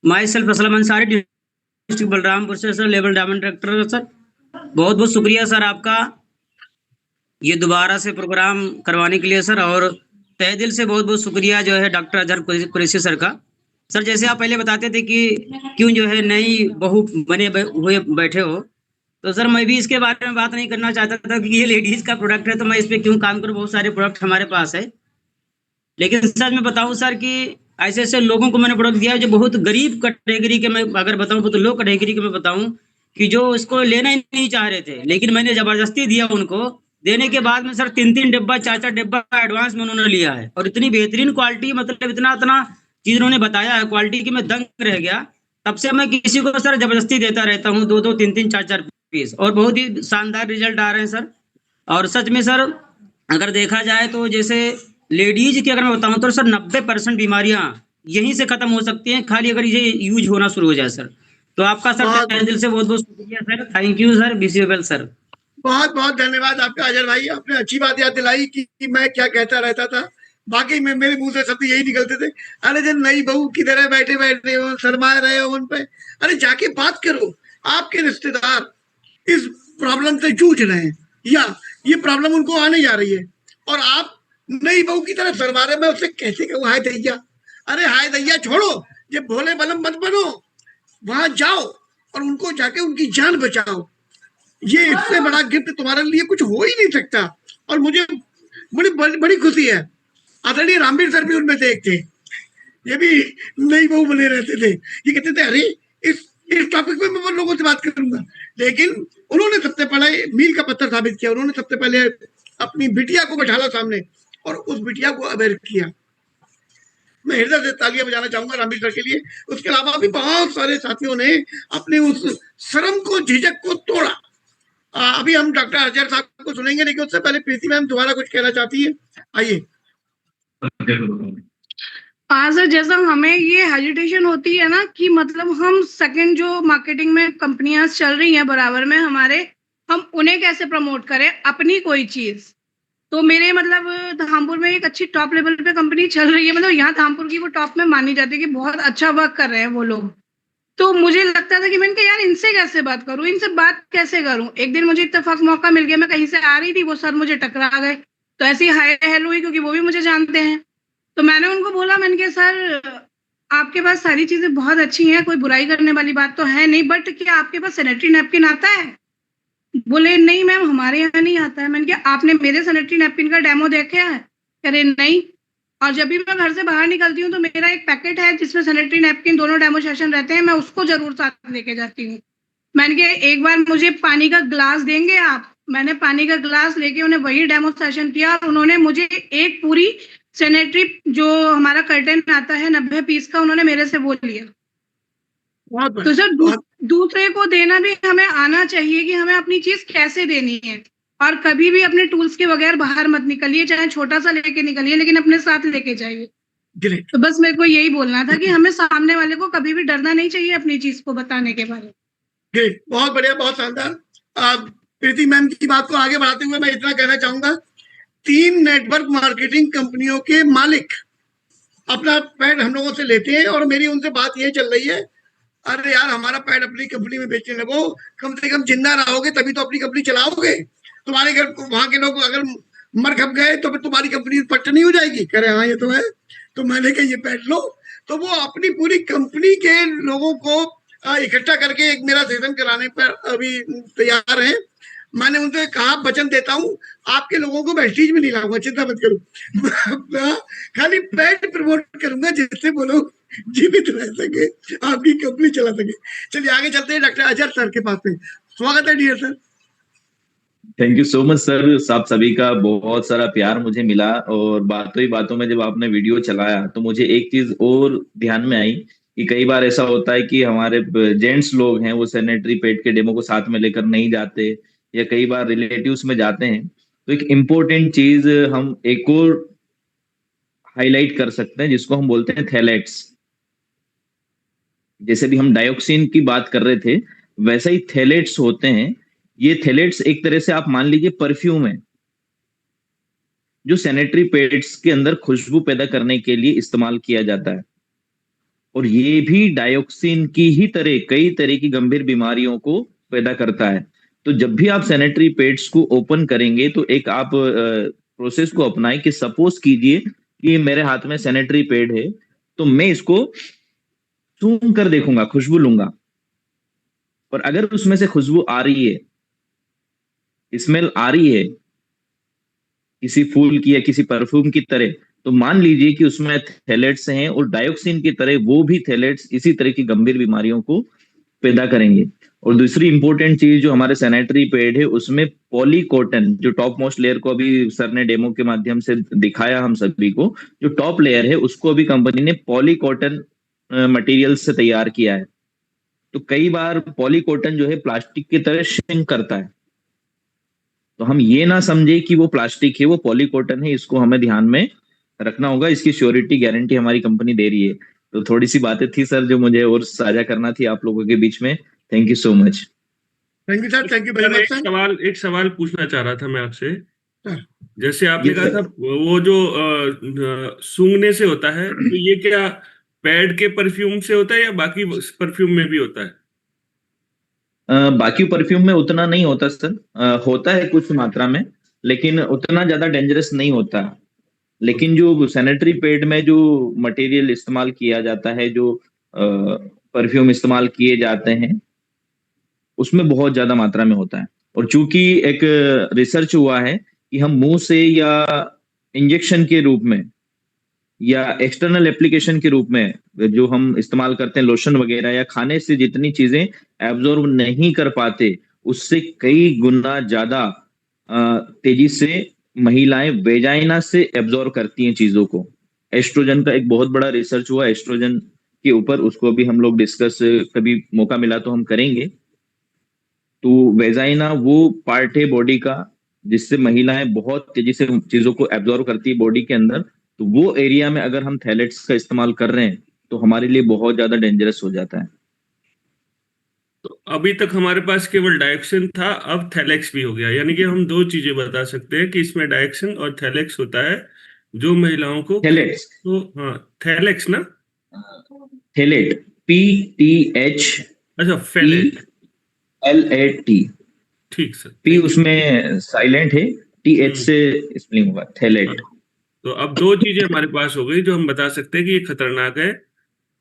Myself Aslam Ansari, district Balrampur से sir, level diamond director sir. बहुत बहुत शुक्रिया सर आपका ये दोबारा से प्रोग्राम करवाने के लिए सर, और तहे दिल से बहुत बहुत शुक्रिया जो है डॉक्टर अजहर कुरैशी सर का। सर जैसे आप पहले बताते थे कि क्यों जो है नई बहू बने हुए बैठे हो, तो सर मैं भी इसके बारे में बात नहीं करना चाहता था कि ये लेडीज का प्रोडक्ट है तो मैं इस पर क्यों काम करूं, बहुत सारे प्रोडक्ट हमारे पास है। लेकिन सर मैं बताऊं सर कि ऐसे ऐसे लोगों को मैंने प्रोडक्ट दिया है जो बहुत गरीब कैटेगरी के, मैं अगर बताऊं तो लो कैटेगरी के मैं बताऊं कि जो इसको लेना ही नहीं चाह रहे थे, लेकिन मैंने जबरदस्ती दिया उनको। देने के बाद में सर 3-3 डिब्बा 4-4 डिब्बा एडवांस में उन्होंने लिया है, और इतनी बेहतरीन क्वालिटी, मतलब इतना चीज उन्होंने बताया है क्वालिटी की मैं दंग रह गया। तब से मैं किसी को सर जबरदस्ती देता रहता हूँ 2-2, 3-3, 4-4 पीस, और बहुत ही शानदार रिजल्ट आ रहे हैं सर। और सच में सर अगर देखा जाए तो जैसे लेडीज की अगर मैं बताऊं तो सर 90% बीमारियां यहीं से खत्म हो सकती हैं, खाली अगर ये यूज होना शुरू हो जाए सर। तो आपका सर तहे दिल से बहुत बहुत शुक्रिया sir. Thank you sir. Wish you well sir. बहुत बहुत धन्यवाद आपका अजहर भाई, आपने अच्छी बात याद दिलाई कि मैं क्या कहता रहता था। बाकी में मेरे मुंह से शब्द यही निकलते थे, अरे जब नई बहू किधर है, बैठे बैठे हो, शर्मा रहे हो उन पे, अरे जाके बात करो। आपके रिश्तेदार इस प्रॉब्लम से जूझ रहे हैं या ये प्रॉब्लम उनको आने जा रही है, और आप नई बहू की तरह शर्मा रहे। मैं उससे कैसे कहूँ हाय दैया, अरे हाय दैया छोड़ो, ये भोले बलम मत बनो, वहां जाओ और उनको जाके उनकी जान बचाओ। ये इससे बड़ा गिफ्ट तुम्हारे लिए कुछ हो ही नहीं सकता। और मुझे बड़ी खुशी है, आदरणीय रामवीर सर भी उनमें से एक थे, ये भी नई बहू बने रहते थे। ये कहते थे अरे इस टॉपिक पे मैं लोगों से बात करूंगा, लेकिन उन्होंने सबसे पहले मील का पत्थर साबित किया। उन्होंने सबसे पहले अपनी बिटिया को बैठाला सामने और उस बिटिया को अवेयर किया। मैं हृदय से तालियां बजाना चाहूंगा रामवीर सर के लिए। उसके अलावा भी बहुत सारे साथियों ने अपने उस शर्म को, झिझक को तोड़ा। अभी हम डॉक्टर अजहर साहब को सुनेंगे, लेकिन उससे पहले प्रीति मैम दोबारा कुछ कहना चाहती है, आइए। हाँ सर, जैसा हमें ये हेजिटेशन होती है ना कि मतलब हम सेकंड जो मार्केटिंग में कंपनियां चल रही हैं बराबर में हमारे, हम उन्हें कैसे प्रमोट करें अपनी कोई चीज। तो मेरे मतलब धामपुर में एक अच्छी टॉप लेवल पे कंपनी चल रही है, मतलब यहाँ धामपुर की वो टॉप में मानी जाती है कि बहुत अच्छा वर्क कर रहे हैं वो लोग। तो मुझे लगता था कि मैंने कहा यार इनसे कैसे बात करूं, इनसे बात कैसे करूं। एक दिन मुझे इत्तेफाक मौका मिल गया, मैं कहीं से आ रही थी, वो सर मुझे टकरा गए, तो ऐसी हाय हेलो हुई क्योंकि वो भी मुझे जानते हैं। तो मैंने उनको बोला, मैंने कहा सर आपके पास सारी चीजें बहुत अच्छी हैं, कोई बुराई करने वाली बात तो है नहीं, बट क्या आपके पास सैनिटरी नैपकिन आता है? बोले नहीं मैम हमारे यहाँ नहीं आता है। मैंने कहा आपने मेरे सैनिटरी नैपकिन का डेमो देखा है? अरे नहीं। और जब भी मैं घर से बाहर निकलती हूँ तो मेरा एक पैकेट है जिसमें सैनिटरी नैपकिन दोनों डेमो सेशन रहते हैं, मैं उसको जरूर साथ लेके जाती हूँ। मैंने कहा एक बार मुझे पानी का ग्लास देंगे आप? मैंने पानी का ग्लास लेके उन्हें वही डेमो सेशन किया और उन्होंने मुझे एक पूरी सैनिटरी जो हमारा कर्टन आता है 90 पीस का, उन्होंने मेरे से वो लिया। तो सर दूसरे को देना भी हमें आना चाहिए कि हमें अपनी चीज कैसे देनी है, और कभी भी अपने टूल्स के बगैर बाहर मत निकलिए, चाहे छोटा सा लेके निकलिए लेकिन अपने साथ लेके जाइए। तो बस मेरे को यही बोलना था कि हमें सामने वाले को कभी भी डरना नहीं चाहिए अपनी चीज को बताने के बारे में। ग्रेट, बहुत बढ़िया, बहुत शानदार। प्रीति मैम की बात को आगे बढ़ाते हुए मैं इतना कहना चाहूंगा, 3 नेटवर्क मार्केटिंग कंपनियों के मालिक अपना पैड हम लोगों से लेते हैं और मेरी उनसे बात ये चल रही है, अरे यार हमारा पैड अपनी कंपनी में बेचने लगो, कम से कम जिंदा रहोगे तभी तो अपनी कंपनी चलाओगे। तुम्हारे घर वहां के लोग अगर मर खप गए तो फिर तुम्हारी कंपनी पट्ट नहीं हो जाएगी। कह रहे हाँ ये तो है। तो मैंने कहा ये पैड लो। तो वो अपनी पूरी कंपनी के लोगों को इकट्ठा करके एक मेरा सेशन कराने पर अभी तैयार हैं। मैंने उनसे कहा वचन देता हूँ आपके लोगों को वेस्टीज में नहीं लाऊंगा, चिंता मत करो। खाली पैड प्रमोट करूंगा जिससे वो लोग जीवित रह सके, आपकी कंपनी चला सके। चलिए आगे चलते हैं डॉक्टर अजहर सर के पास में। स्वागत है dear sir. Thank you so much sir. आप सभी का बहुत सारा प्यार मुझे मिला और बातों ही बातों में जब आपने वीडियो चलाया तो मुझे एक चीज और ध्यान में आई कि कई बार ऐसा होता है कि हमारे जेंट्स लोग हैं वो सैनिटरी पैड के डेमो को साथ में लेकर नहीं जाते या कई बार रिलेटिव्स में जाते हैं। तो एक इम्पोर्टेंट चीज हम एक और हाईलाइट कर सकते हैं जिसको हम बोलते हैं थैलेट्स। जैसे भी हम डायोक्सिन की बात कर रहे थे वैसा ही थैलेट्स होते हैं। ये थैलेट्स एक तरह से आप मान लीजिए परफ्यूम है जो सैनिटरी पैड्स के अंदर खुशबू पैदा करने के लिए इस्तेमाल किया जाता है और ये भी डायोक्सिन की ही तरह कई तरह की गंभीर बीमारियों को पैदा करता है। तो जब भी आप सैनिटरी पैड्स को ओपन करेंगे तो एक आप प्रोसेस को अपनाएं कि सपोज कीजिए कि मेरे हाथ में सैनिटरी पैड है तो मैं इसको सूंघ कर देखूंगा, खुशबू लूंगा, और अगर उसमें से खुशबू आ रही है, स्मेल आ रही है किसी फूल की या किसी परफ्यूम की तरह, तो मान लीजिए कि उसमें थैलेट्स हैं और डायोक्सिन की तरह वो भी थैलेट्स इसी तरह की गंभीर बीमारियों को पैदा करेंगे। और दूसरी इंपॉर्टेंट चीज जो हमारे सैनिटरी पैड है उसमें पॉलीकॉटन, जो टॉप मोस्ट लेयर को अभी सर ने डेमो के माध्यम से दिखाया हम सभी को, जो टॉप लेयर है उसको अभी कंपनी ने पॉलीकॉटन मटेरियल से तैयार किया है। तो कई बार पॉलीकॉटन जो है प्लास्टिक की तरह श्रिंक करता है, तो हम ये ना समझे कि वो प्लास्टिक है, वो पॉलीकॉटन है, इसको हमें ध्यान में रखना होगा। इसकी श्योरिटी गारंटी हमारी कंपनी दे रही है। तो थोड़ी सी बातें थी सर जो मुझे और साझा करना थी आप लोगों के बीच में। Thank you so much. Thank you sir, thank you very much sir. एक सवाल पूछना चाह रहा था मैं आपसे। जैसे आपने कहा था वो जो सूंघने से होता है, तो ये क्या पैड के परफ्यूम से होता है या बाकी परफ्यूम में भी होता है? बाकी परफ्यूम में उतना नहीं होता सर, होता है कुछ मात्रा में लेकिन उतना ज्यादा डेंजरस नहीं होता। लेकिन जो सैनिटरी पैड में जो मटेरियल इस्तेमाल किया जाता है, जो परफ्यूम इस्तेमाल किए जाते हैं, उसमें बहुत ज्यादा मात्रा में होता है। और चूंकि एक रिसर्च हुआ है कि हम मुंह से या इंजेक्शन के रूप में या एक्सटर्नल एप्लीकेशन के रूप में जो हम इस्तेमाल करते हैं लोशन वगैरह, या खाने से जितनी चीजें एब्जॉर्ब नहीं कर पाते उससे कई गुना ज्यादा तेजी से महिलाएं वेजाइना से एब्जॉर्ब करती हैं चीजों को। एस्ट्रोजन का एक बहुत बड़ा रिसर्च हुआ एस्ट्रोजन के ऊपर, उसको भी हम लोग डिस्कस कभी मौका मिला तो हम करेंगे। तो वेजाइना वो पार्ट है बॉडी का जिससे महिलाएं बहुत तेजी से चीजों को एब्जॉर्ब करती है बॉडी के अंदर। तो वो एरिया में अगर हम थैलेट्स का इस्तेमाल कर रहे हैं तो हमारे लिए बहुत ज्यादा डेंजरस हो जाता है। तो अभी तक हमारे पास केवल डायोक्सिन था, अब थैलेक्स भी हो गया। यानी कि हम दो चीजें बता सकते हैं कि इसमें डायोक्सिन और थैलेक्स होता है जो महिलाओं को थैलेट्स, तो हाँ थैलेक्स ना, थैलेट PTH, अच्छा फैलेट LAT, ठीक सर। P उसमें साइलेंट है, TH से स्पेलिंग होगा थैलेट। तो अब दो चीजें हमारे पास हो गई जो हम बता सकते हैं कि ये खतरनाक है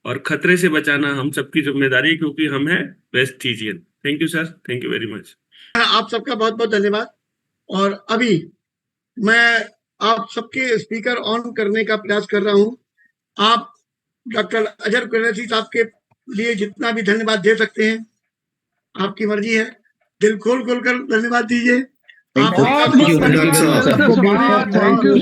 और खतरे से बचाना हम सबकी जिम्मेदारी है क्योंकि हम हैं Vestigian. Thank you sir, thank you very much. आप सबका बहुत बहुत धन्यवाद। और अभी मैं आप सबके स्पीकर ऑन करने का प्रयास कर रहा हूं। आप डॉक्टर अजहर कुरैशी साहब के लिए जितना भी धन्यवाद दे सकते हैं आपकी मर्जी है, दिल खोल खोल कर धन्यवाद दीजिए। बहुत धन्यवाद सर। Thank you.